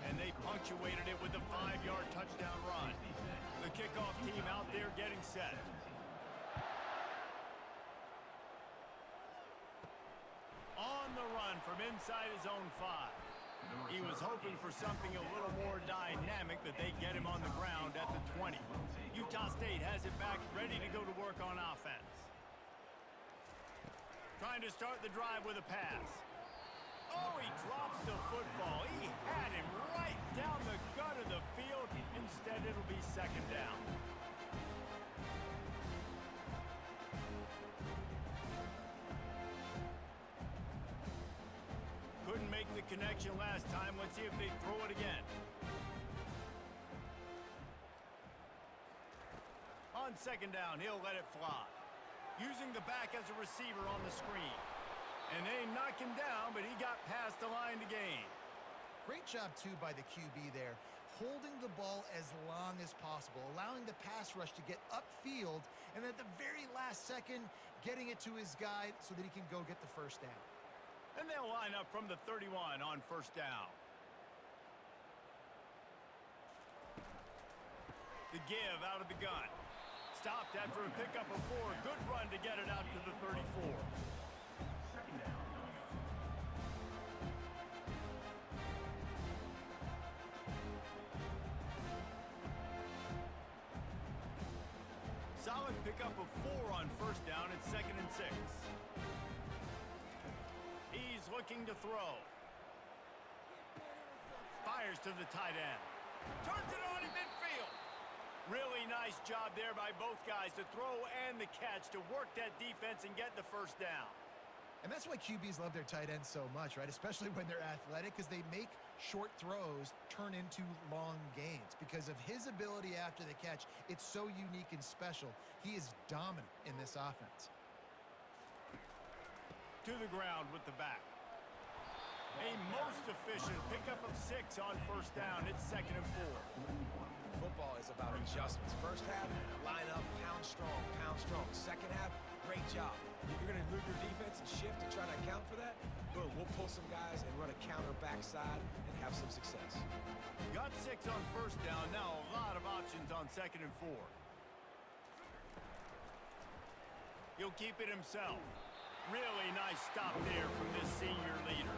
and they punctuated it with a 5-yard touchdown run. The kickoff team out there getting set. On the run from inside his own 5. He was hoping for something a little more dynamic, but they get him on the ground at the 20. Utah State has has it back, ready to go to work on offense. Trying to start the drive with a pass. Oh, he drops the football. He had him right down the gut of the field. Instead, it'll be second down. Couldn't make the connection last time. Let's see if they throw it again. On second down, he'll let it fly. Using the back as a receiver on the screen. And they knock him down, but he got past the line to gain. Great job, too, by the QB there, holding the ball as long as possible, allowing the pass rush to get upfield, and at the very last second, getting it to his guy so that he can go get the first down. And they'll line up from the 31 on first down. The give out of the gun. Stopped after a pickup of 4. Good run to get it out to the 34. Second down coming up. Solid pickup of 4 on first down at 2nd and 6. He's looking to throw. Fires to the tight end. Turns it on in midfield. Really nice job there by both guys to throw and the catch to work that defense and get the first down. And that's why QBs love their tight ends so much, right? Especially when they're athletic, because they make short throws turn into long gains. Because of his ability after the catch, it's so unique and special. He is dominant in this offense. To the ground with the back. A most efficient pickup of 6 on first down. It's 2nd and 4. Football is about adjustments. First half, line up, pound strong. Second half, great job. If you're going to move your defense and shift and try to account for that, boom, we'll pull some guys and run a counter backside and have some success. Got 6 on first down. Now a lot of options on 2nd and 4. He'll keep it himself. Really nice stop there from this senior leader.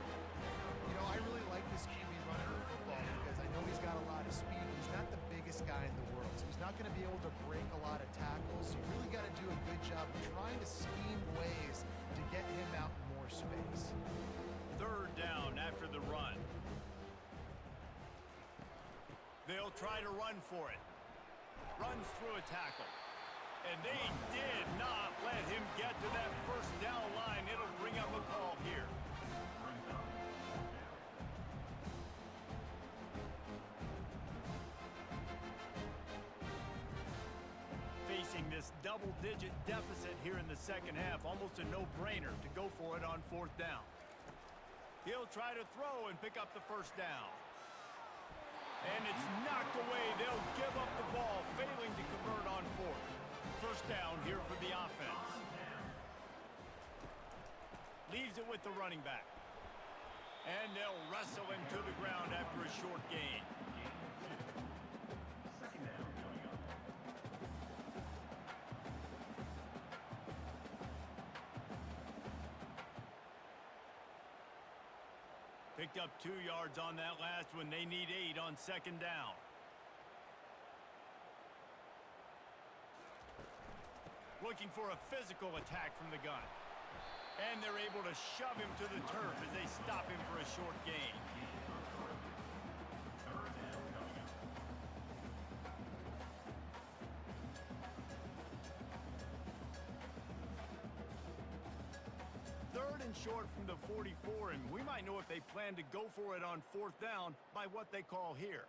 You know, I really like this QB running the football because I know he's got a lot of speed. He's not the biggest guy in the world, so he's not going to be able to break a lot of tackles. So you really got to do a good job of trying to scheme ways to get him out in more space. Third down after the run. They'll try to run for it. Runs through a tackle. And they did not let him get to that first down line. It'll bring up a call here. Facing this double-digit deficit here in the second half, almost a no-brainer to go for it on 4th down. He'll try to throw and pick up the first down. And it's knocked away. They'll give up the ball, failing to convert on 4th. First down here for the offense. Leaves it with the running back. And they'll wrestle him to the ground after a short gain. Second down coming up. Picked up 2 yards on that last one. They need 8 on 2nd down. Looking for a physical attack from the gun. And they're able to shove him to the turf as they stop him for a short gain. Third down coming up. Third and short from the 44, and we might know if they plan to go for it on 4th down by what they call here.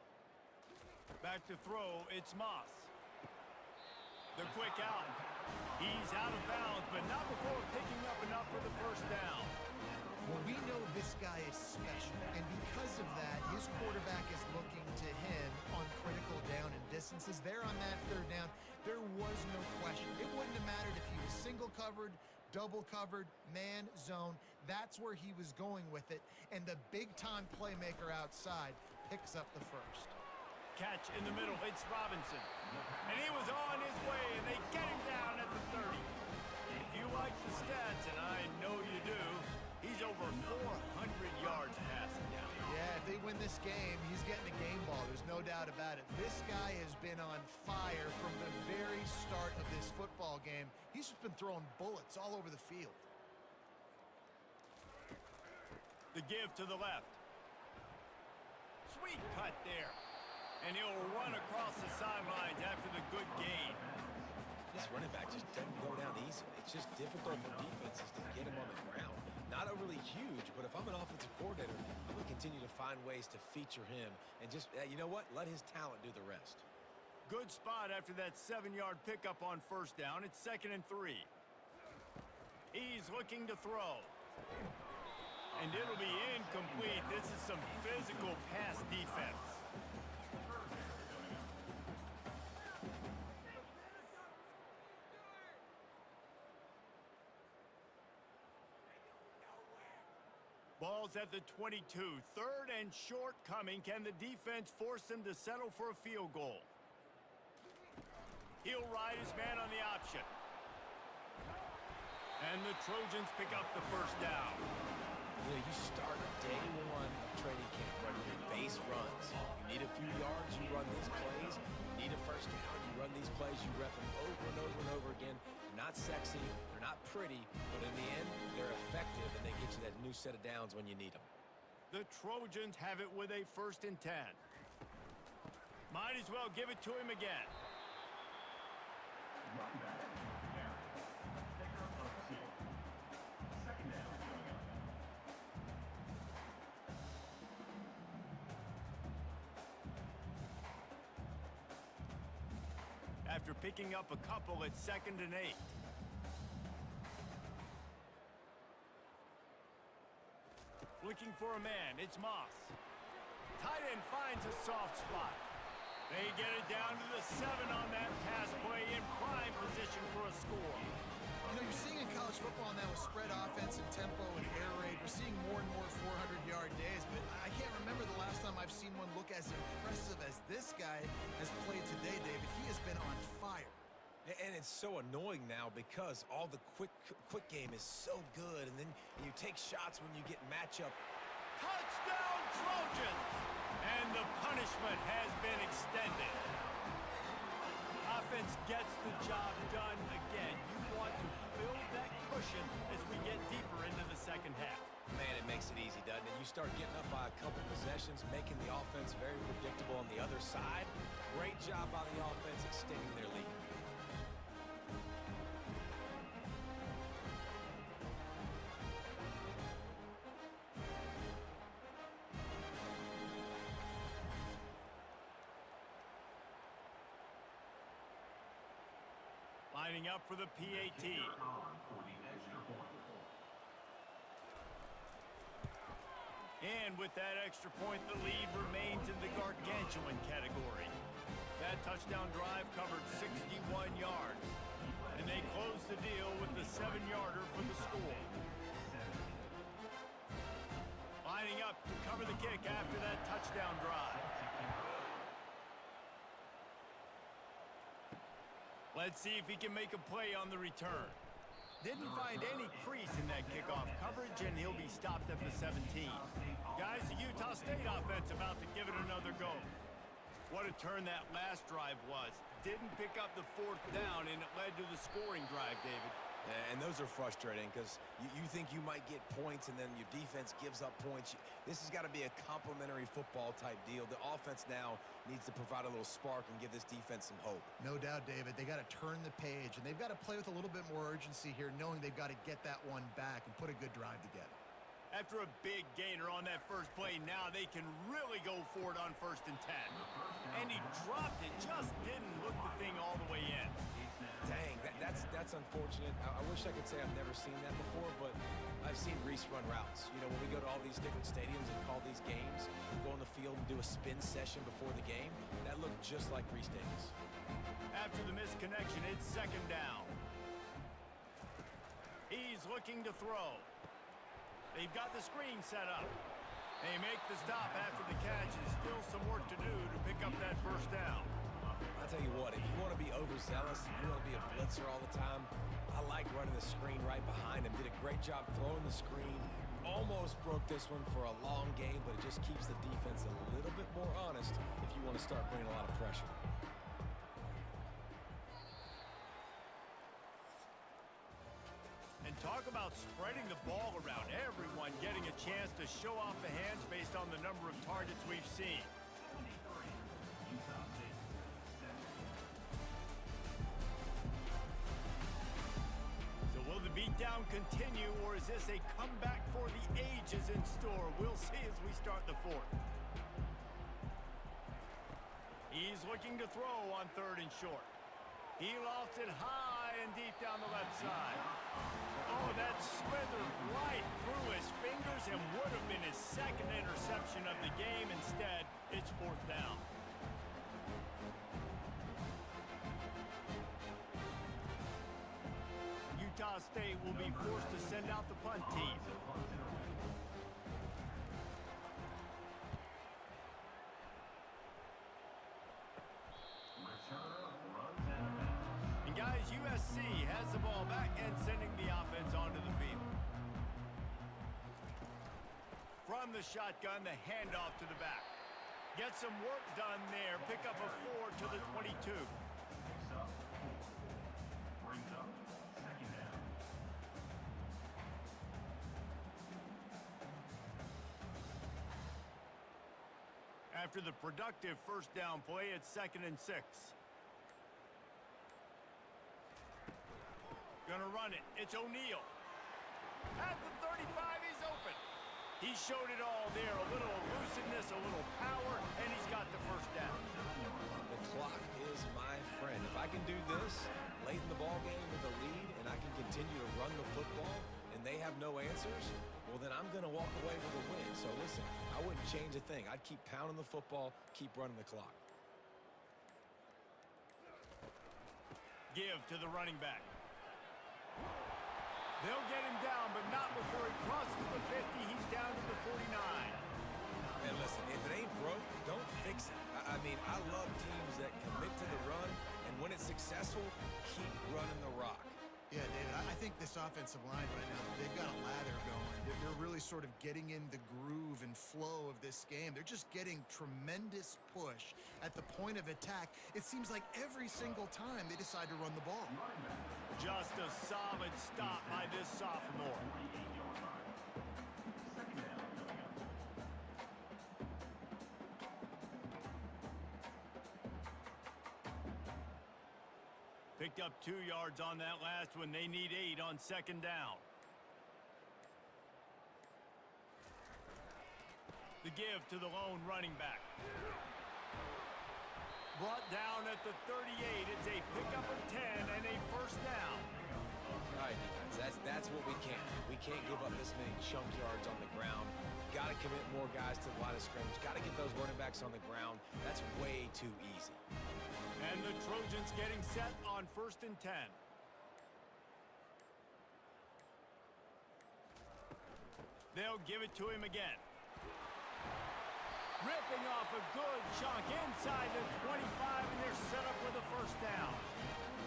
Back to throw, it's Moss. The quick out. He's out of bounds, but not before picking up enough for the first down. Well, we know this guy is special, and because of that, his quarterback is looking to him on critical down and distances. There on that 3rd down, there was no question. It wouldn't have mattered if he was single covered, double covered, man, zone. That's where he was going with it, and the big-time playmaker outside picks up the first. Catch in the middle, it's Robinson. And he was on his way, and they get him down at the 30. If you like the stats, and I know you do, he's over 400 yards passing now. Yeah, if they win this game, he's getting a game ball. There's no doubt about it. This guy has been on fire from the very start football game. He's just been throwing bullets all over the field. The give to the left. Sweet cut there. And he'll run across the sidelines after the good gain. This running back just doesn't go down easily. It's just difficult for defenses to get him on the ground. Not overly huge, but if I'm an offensive coordinator, I'm going to continue to find ways to feature him and just, you know what, let his talent do the rest. Good spot after that 7-yard pickup on first down. It's 2nd and 3. He's looking to throw. And it'll be incomplete. This is some physical pass defense. Ball's at the 22. 3rd and short coming. Can the defense force them to settle for a field goal? He'll ride his man on the option. And the Trojans pick up the first down. You know, you start day one of training camp running your base runs. You need a few yards, you run these plays. You need a first down, you run these plays. You rep them over and over and over again. They're not sexy, they're not pretty, but in the end, they're effective, and they get you that new set of downs when you need them. The Trojans have it with a 1st and 10. Might as well give it to him again. Run back. Aaron. Pick up of 2. 2nd down coming up. After picking up a couple, it's 2nd and 8. Looking for a man, it's Moss. Tight end finds a soft spot. They get it down to the 7 on that pass play in prime position for a score. You know, you're seeing in college football now with spread offense and tempo and air raid, we're seeing more and more 400-yard days, but I can't remember the last time I've seen one look as impressive as this guy has played today, David. He has been on fire. And it's so annoying now because all the quick game is so good, and then you take shots when you get matchup. Touchdown, Trojans! And the punishment has been extended. Offense gets the job done again. You want to build that cushion as we get deeper into the second half. Man, it makes it easy, doesn't it? You start getting up by a couple possessions, making the offense very predictable on the other side. Great job by the offense extending their lead. Lining up for the PAT. On for the extra point. And with that extra point, the lead remains in the gargantuan category. That touchdown drive covered 61 yards. And they close the deal with the 7-yarder for the score. Lining up to cover the kick after that touchdown drive. Let's see if he can make a play on the return. Didn't find any crease in that kickoff coverage, and he'll be stopped at the 17. Guys, the Utah State offense about to give it another go. What a turn that last drive was. Didn't pick up the 4th down, and it led to the scoring drive, David. And those are frustrating because you think you might get points and then your defense gives up points. This has got to be a complementary football type deal. The offense now needs to provide a little spark and give this defense some hope. No doubt, David. They got to turn the page, and they've got to play with a little bit more urgency here, knowing they've got to get that one back and put a good drive together. After a big gainer on that first play, now they can really go for it on 1st and 10. And he dropped it, just didn't look the thing all the way in. Dang, that's unfortunate. I wish I could say I've never seen that before, but I've seen Reese run routes. You know, when we go to all these different stadiums and call these games, we go on the field and do a spin session before the game. That looked just like Reese Davis. After the misconnection, it's 2nd down. He's looking to throw. They've got the screen set up. They make the stop after the catch, and still some work to do to pick up that 1st down. I'll tell you what, if you want to be overzealous, if you want to be a blitzer all the time, I like running the screen right behind him. Did a great job throwing the screen. Almost broke this one for a long game, but it just keeps the defense a little bit more honest if you want to start bringing a lot of pressure. Talk about spreading the ball around. Everyone getting a chance to show off the hands based on the number of targets we've seen. 23, Utah State. 7. So will the beatdown continue, or is this a comeback for the ages in store? We'll see as we start the fourth. He's looking to throw on 3rd and short. He lofts it high and deep down the left side. Oh, that slithered right through his fingers and would have been his 2nd interception of the game. Instead, it's 4th down. Utah State will be forced to send out the punt team. And guys, USC has the ball back and sending the offense onto the field. From the shotgun, the handoff to the back. Get some work done there. Pick up a 4 to the 22. Brings up 2nd down. After the productive 1st down play, it's 2nd and 6. Gonna run it. It's O'Neal. At the 35, he's open. He showed it all there. A little elusiveness, a little power, and he's got the 1st down. The clock is my friend. If I can do this late in the ball game with a lead and I can continue to run the football and they have no answers, well, then I'm going to walk away with a win. So listen, I wouldn't change a thing. I'd keep pounding the football, keep running the clock. Give to the running back. They'll get him down, but not before he crosses the 50. He's down to the 49. And listen, if it ain't broke, don't fix it. I mean, I love teams that commit to the run, and when it's successful, keep running the rock. Yeah, David, I think this offensive line right now, they've got a lather going. They're really sort of getting in the groove and flow of this game. They're just getting tremendous push at the point of attack. It seems like every single time they decide to run the ball. Just a solid stop by this sophomore. 48-yard line. 2nd down coming up. Picked up 2 yards on that last one. They need 8 on 2nd down. The give to the lone running back. Brought down at the 38. It's a pickup of 10 and a 1st down. All right, defense, that's what we can't do. We can't give up this many chunk yards on the ground. Got to commit more guys to the line of scrimmage. Got to get those running backs on the ground. That's way too easy. And the Trojans getting set on 1st and 10. They'll give it to him again. Ripping off a good chunk inside the 25, and they're set up with a 1st down.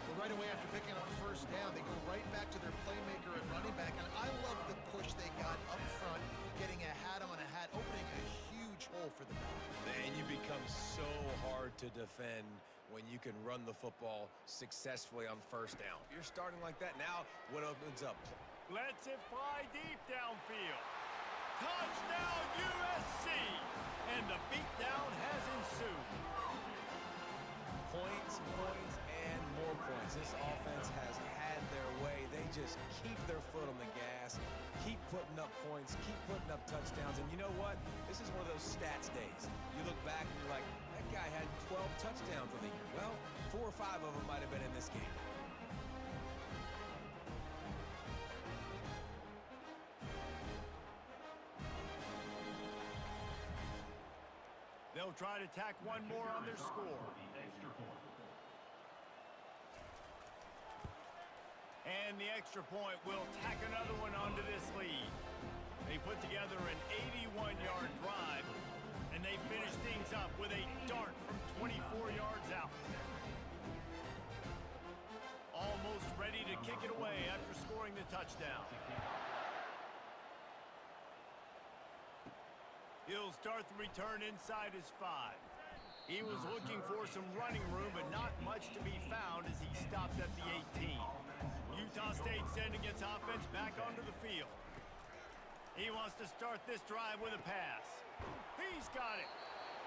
Well, right away after picking up the 1st down, they go right back to their playmaker at running back, and I love the push they got up front, getting a hat on a hat, opening a huge hole for the back. Man, you become so hard to defend when you can run the football successfully on 1st down. If you're starting like that now, what opens up? Lets it fly deep downfield. Touchdown USC! And the beatdown has ensued. Points, points, and more points. This offense has had their way. They just keep their foot on the gas, keep putting up points, keep putting up touchdowns. And you know what? This is one of those stats days. You look back and you're like, that guy had 12 touchdowns in the year. Well, 4 or 5 of them might have been in this game. They'll try to tack one more on their score. The extra point. And the extra point will tack another one onto this lead. They put together an 81-yard drive, and they finish things up with a dart from 24 yards out. Almost ready to kick it away after scoring the touchdown. He'll start the return inside his 5. He was looking for some running room, but not much to be found as he stopped at the 18. Utah Wichita State sending its offense back onto the field. He wants to start this drive with a pass. He's got it.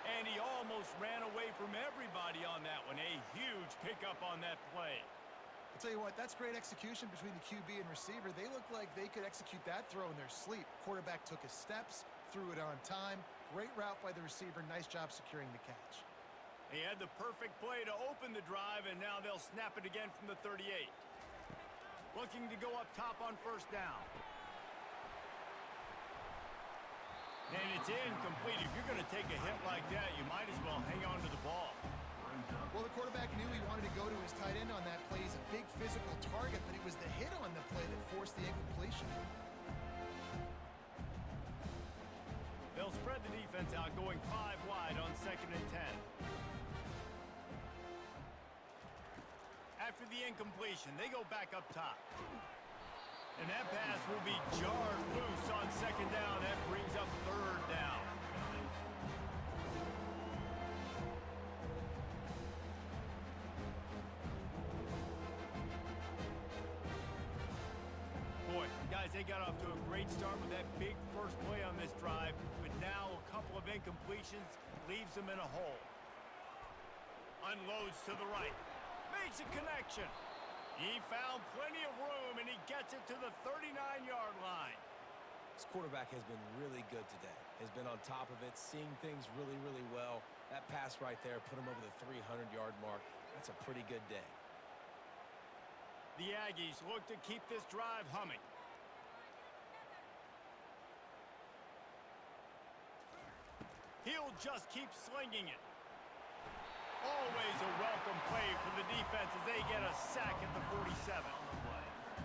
And he almost ran away from everybody on that one. A huge pickup on that play. I'll tell you what, that's great execution between the QB and receiver. They looked like they could execute that throw in their sleep. Quarterback took his steps, threw it on time. Great route by the receiver. Nice job securing the catch. He had the perfect play to open the drive, and now they'll snap it again from the 38. Looking to go up top on first down. And it's incomplete. If you're going to take a hit like that, you might as well hang on to the ball. Well, the quarterback knew he wanted to go to his tight end on that play. He's a big physical target, but it was the hit on the play that forced the incompletion. They'll spread the defense out, going 5 wide on 2nd and 10. After the incompletion, they go back up top. And that pass will be jarred loose on 2nd down. That brings up 3rd down. Boy, guys, they got off to a great start with that big first play on this drive, but now a couple of incompletions leaves them in a hole. Unloads to the right. Makes a connection. He found plenty of room, and he gets it to the 39-yard line. This quarterback has been really good today. Has been on top of it, seeing things really, really well. That pass right there put him over the 300-yard mark. That's a pretty good day. The Aggies look to keep this drive humming. He'll just keep slinging it. Always a welcome play for the defense as they get a sack at the 47.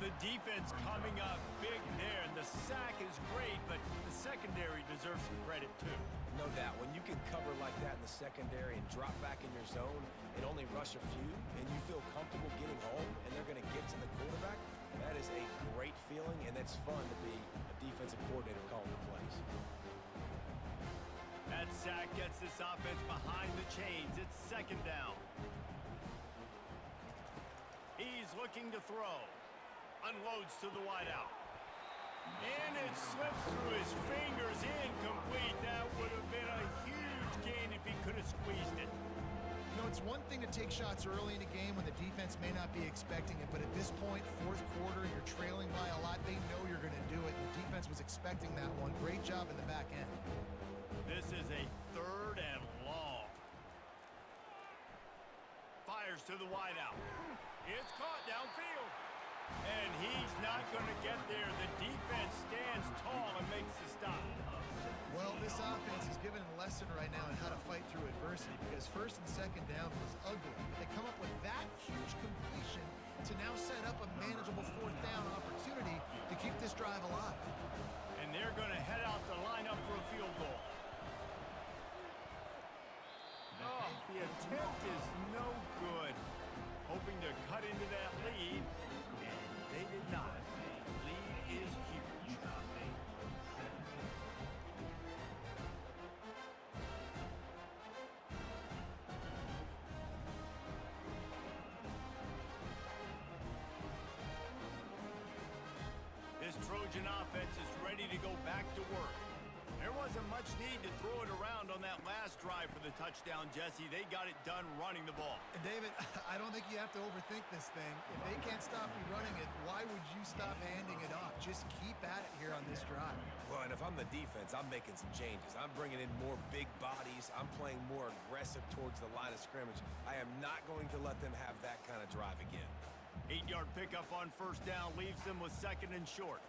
The defense coming up big there, and the sack is great, but the secondary deserves some credit too. No doubt. When you can cover like that in the secondary and drop back in your zone and only rush a few, and you feel comfortable getting home, and they're going to get to the quarterback, that is a great feeling, and it's fun to be a defensive coordinator calling the plays. That sack gets this offense behind the chains. It's 2nd down. He's looking to throw. Unloads to the wideout. And it slips through his fingers. Incomplete. That would have been a huge gain if he could have squeezed it. You know, it's one thing to take shots early in a game when the defense may not be expecting it, but at this point, 4th quarter, you're trailing by a lot. They know you're going to do it. The defense was expecting that one. Great job in the back end. This is a 3rd and long. Fires to the wideout. It's caught downfield. And he's not going to get there. The defense stands tall and makes the stop. Well, this offense is giving a lesson right now on how to fight through adversity, because 1st and 2nd down was ugly. But they come up with that huge completion to now set up a manageable 4th down opportunity to keep this drive alive. And they're going to head out the lineup for a field goal. Oh, the attempt is no good. Hoping to cut into that lead, and they did not. Lead is huge. This Trojan offense is ready to go back to work. There wasn't much need to throw it around on that last drive for the touchdown, Jesse. They got it done running the ball. And David, I don't think you have to overthink this thing. If they can't stop you running it, why would you stop handing it off? Just keep at it here on this drive. Well, and if I'm the defense, I'm making some changes. I'm bringing in more big bodies. I'm playing more aggressive towards the line of scrimmage. I am not going to let them have that kind of drive again. 8-yard pickup on first down leaves them with 2nd and short.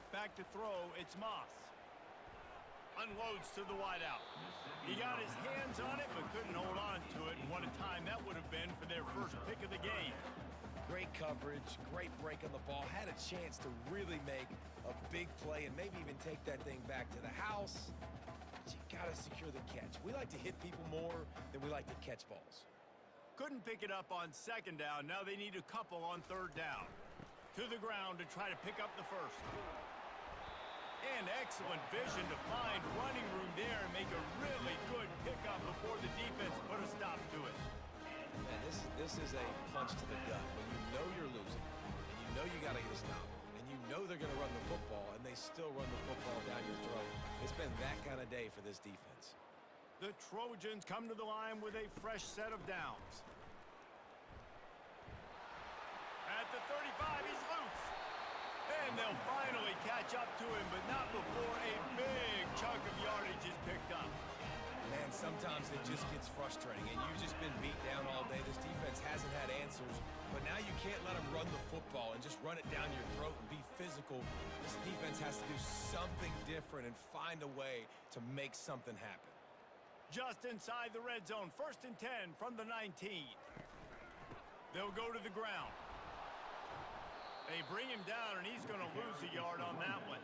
Back to throw, it's Moss. Unloads to the wideout. He got his hands on it, but couldn't hold on to it. And what a time that would have been for their first pick of the game. Great coverage, great break on the ball. Had a chance to really make a big play and maybe even take that thing back to the house. But you got to secure the catch. We like to hit people more than we like to catch balls. Couldn't pick it up on 2nd down. Now they need a couple on 3rd down. To the ground to try to pick up the first. And excellent vision to find running room there and make a really good pickup before the defense put a stop to it. Man, this is a punch to the gut. When you know you're losing, and you know you got to get a stop, and you know they're going to run the football, and they still run the football down your throat. It's been that kind of day for this defense. The Trojans come to the line with a fresh set of downs. At the 35, he's loose. And they'll finally catch up to him, but not before a big chunk of yardage is picked up. Man, sometimes it just gets frustrating, and you've just been beat down all day. This defense hasn't had answers, but now you can't let them run the football and just run it down your throat and be physical. This defense has to do something different and find a way to make something happen. Just inside the red zone, 1st and 10 from the 19. They'll go to the ground. They bring him down, and he's going to lose a yard on that one.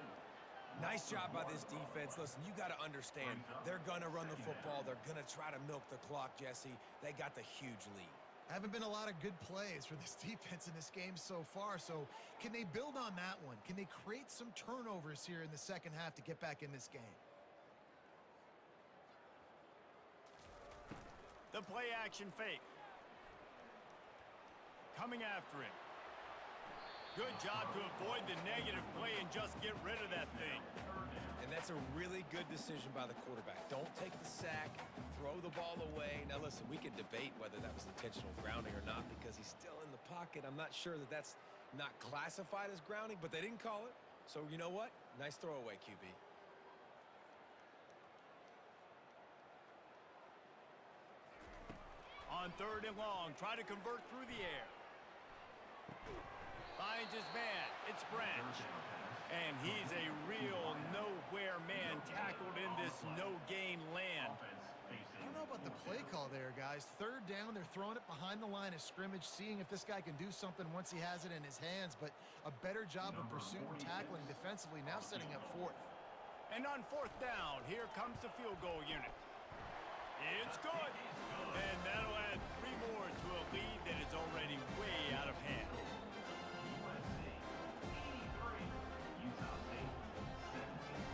Nice job by this defense. Listen, you got to understand, they're going to run the football. They're going to try to milk the clock, Jesse. They got the huge lead. Haven't been a lot of good plays for this defense in this game so far, so can they build on that one? Can they create some turnovers here in the second half to get back in this game? The play action fake. Coming after him. Good job to avoid the negative play and just get rid of that thing. And that's a really good decision by the quarterback. Don't take the sack, throw the ball away. Now listen, we can debate whether that was intentional grounding or not because he's still in the pocket. I'm not sure that that's not classified as grounding, but they didn't call it. So you know what? Nice throwaway, QB. On 3rd and long, try to convert through the air. Finds his man. It's Branch. And he's a real nowhere man tackled in this no-gain land. I don't know about the play call there, guys. 3rd down, they're throwing it behind the line of scrimmage, seeing if this guy can do something once he has it in his hands, but a better job of pursuit and tackling defensively, now setting up 4th. And on 4th down, here comes the field goal unit. It's good. And that'll add 3 more to a lead that is already way out of hand. USC 83, Utah State 17.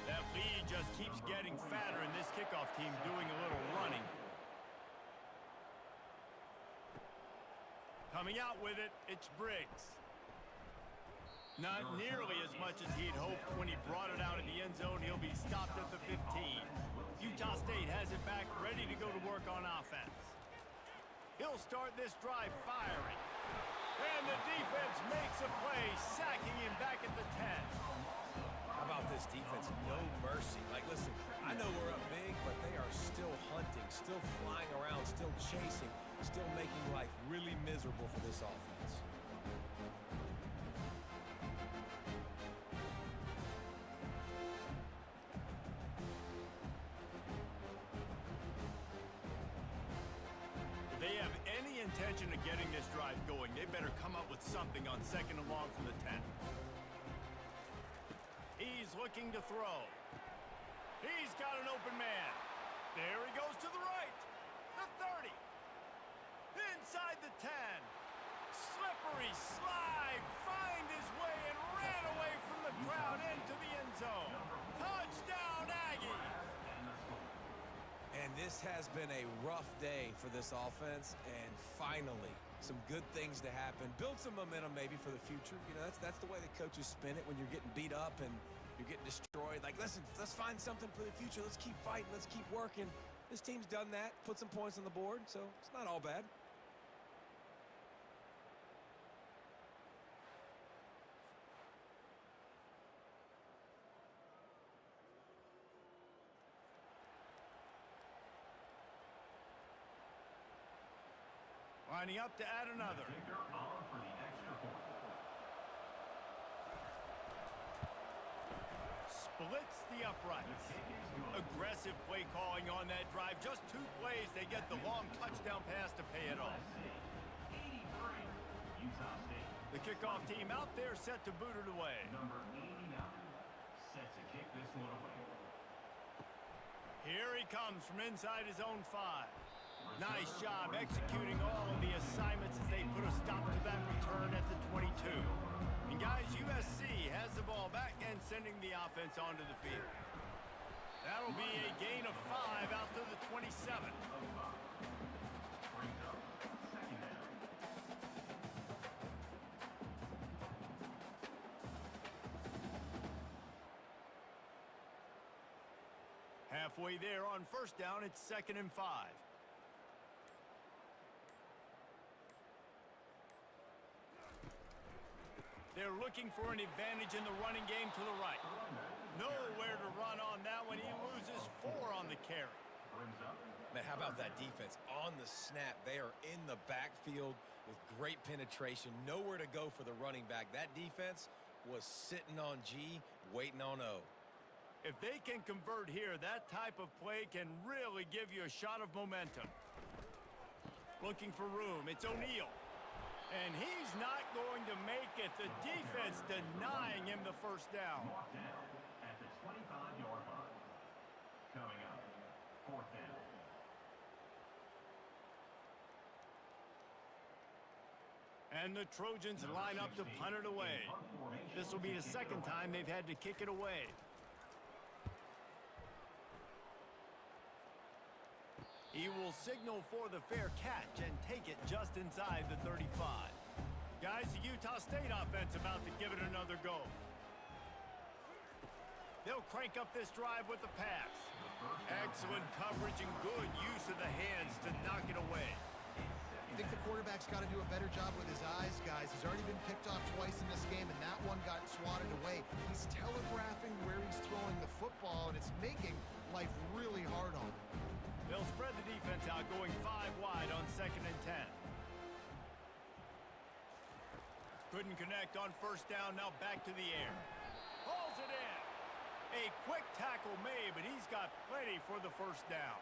That lead just keeps getting fatter, and this kickoff team doing a little running. Coming out with it, it's Briggs. Not nearly as much as he'd hoped when he brought it out in the end zone. He'll be stopped at the 15. Utah State has it back, ready to go to work on offense. He'll start this drive firing. And the defense makes a play, sacking him back at the 10. How about this defense? No mercy. Like, listen, I know we're up big, but they are still hunting, still flying around, still chasing, still making life really miserable for this offense. If they have any intention of getting this drive going, they better come up with something on 2nd and long from the 10. He's looking to throw. He's got an open man. There he goes to the right. The 30. Inside the 10. Slippery slide. Find his way and ran away from the crowd into the end zone. Touchdown, Aggies. And this has been a rough day for this offense, and finally, some good things to happen. Build some momentum maybe for the future. You know, that's the way the coaches spin it when you're getting beat up and you're getting destroyed. Like, listen, let's find something for the future. Let's keep fighting. Let's keep working. This team's done that, put some points on the board, so it's not all bad. Lining up to add another. Kicker on for the extra point. Splits the uprights. Aggressive play calling on that drive. Just 2 plays, they get the long touchdown pass to pay it off. USC 83, Utah State. The kickoff team out there set to boot it away. Number 89, set to kick this one away. he comes from inside his own 5. Nice job executing all of the assignments as they put a stop to that return at the 22. And guys, USC has the ball back and sending the offense onto the field. That'll be a gain of 5 out to the 27. Brings up second down. Halfway there on first down, it's 2nd and 5. They're looking for an advantage in the running game to the right. Nowhere to run on that one. He loses 4 on the carry. Brings up Man, how about that defense? On the snap, they are in the backfield with great penetration. Nowhere to go for the running back. That defense was sitting on G, waiting on O. If they can convert here, that type of play can really give you a shot of momentum. Looking for room. It's O'Neal. And he's not going to make it. The defense denying him the first down. marked down at the 25-yard line. Coming up, 4th down. And the Trojans line up to punt it away. This will be the second time they've had to kick it away. He will signal for the fair catch and take it just inside the 35. Guys, the Utah State offense about to give it another go. They'll crank up this drive with the pass. Excellent coverage and good use of the hands to knock it away. I think the quarterback's got to do a better job with his eyes, guys. He's already been picked off twice in this game, and that one got swatted away. He's telegraphing where he's throwing the football, and it's making life really hard on him. They'll spread the defense out, going 5 wide on 2nd and 10. Couldn't connect on first down, now back to the air. Hauls it in. A quick tackle made, but he's got plenty for the first down.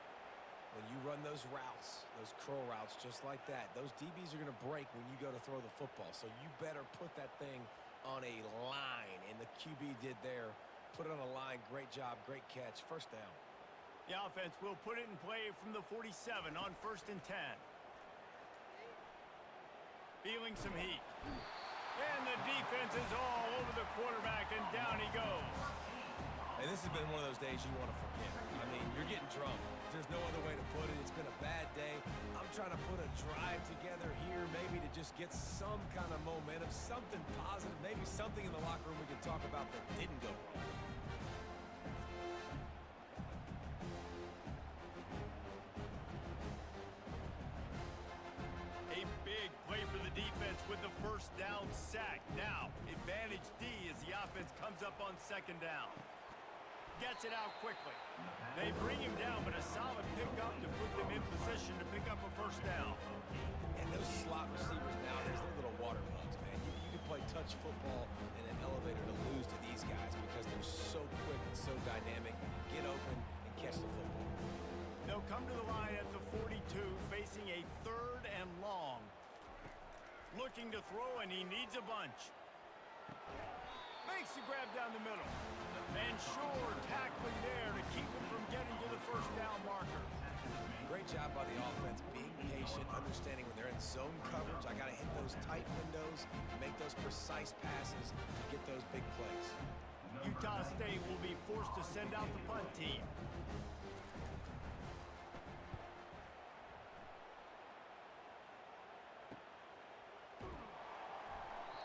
When you run those routes, those curl routes just like that, those DBs are going to break when you go to throw the football. So you better put that thing on a line, and the QB did there. Put it on a line. Great job, great catch. First down. The offense will put it in play from the 47 on 1st and 10. Feeling some heat. And the defense is all over the quarterback, and down he goes. And this has been one of those days you want to forget. I mean, you're getting drunk. There's no other way to put it. It's been a bad day. I'm trying to put a drive together here, maybe to just get some kind of momentum, something positive, maybe something in the locker room we can talk about that didn't go wrong. A big play for the defense with the first down sack. Now, advantage D as the offense comes up on 2nd down. Gets it out quickly. They bring him down, but a solid pickup to put them in position to pick up a first down. And those slot receivers nowadays, they're little water bugs, man. You can play touch football in an elevator to lose to these guys because they're so quick and so dynamic. Get open and catch the football. They'll come to the line at the 42, facing a 3rd and long. Looking to throw, and he needs a bunch. Makes the grab down the middle. And sure, tackling there to keep him from getting to the first down marker. Great job by the offense, being patient, understanding when they're in zone coverage, I got to hit those tight windows, make those precise passes to get those big plays. Utah State will be forced to send out the punt team.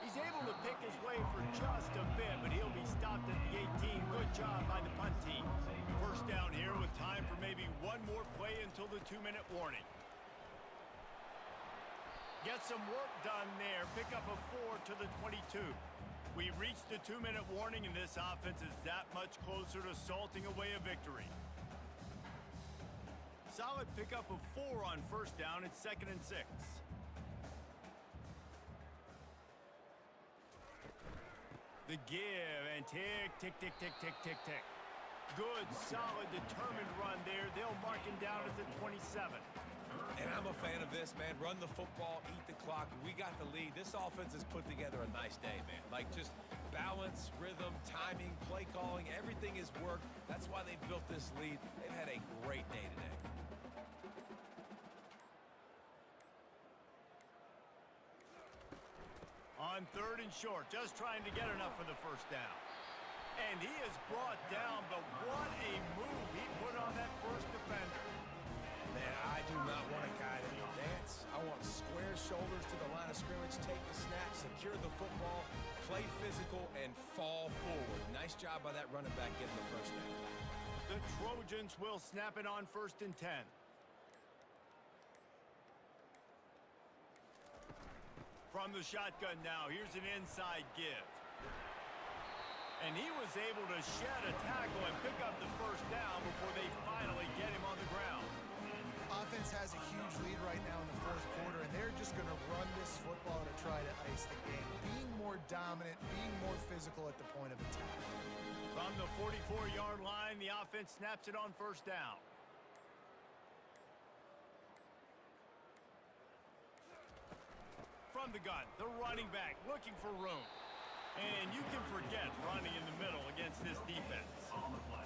He's able to pick his way for just a bit, but he'll be stopped at the 18. Good job by the punt team. First down here with time for maybe one more play until the 2-minute warning. Get some work done there. Pick up a 4 to the 22. We reached the 2-minute warning, and this offense is that much closer to salting away a victory. Solid pickup of 4 on first down. It's 2nd and 6. The give, and tick, tick, tick, tick, tick, tick, tick. Good, solid, determined run there. They'll mark him down at the 27. And I'm a fan of this, man. Run the football, eat the clock. We got the lead. This offense has put together a nice day, man. Like, just balance, rhythm, timing, play calling, everything has worked. That's why they've built this lead. They've had a great On 3rd and short, just trying to get enough for the first down. And he is brought down, but what a move he put on that first defender. Man, I do not want a guy that will dance. I want square shoulders to the line of scrimmage, take the snap, secure the football, play physical, and fall forward. Nice job by that running back getting the first down. The Trojans will snap it on 1st and 10. From the shotgun now, here's an inside give. And he was able to shed a tackle and pick up the first down before they finally get him on the ground. Offense has a huge lead right now in the 4th quarter, and they're just going to run this football to try to ice the game. Being more dominant, being more physical at the point of attack. From the 44-yard line, the offense snaps it on 1st down. From the gun, the running back looking for room. And you can forget running in the middle against this defense. On the play.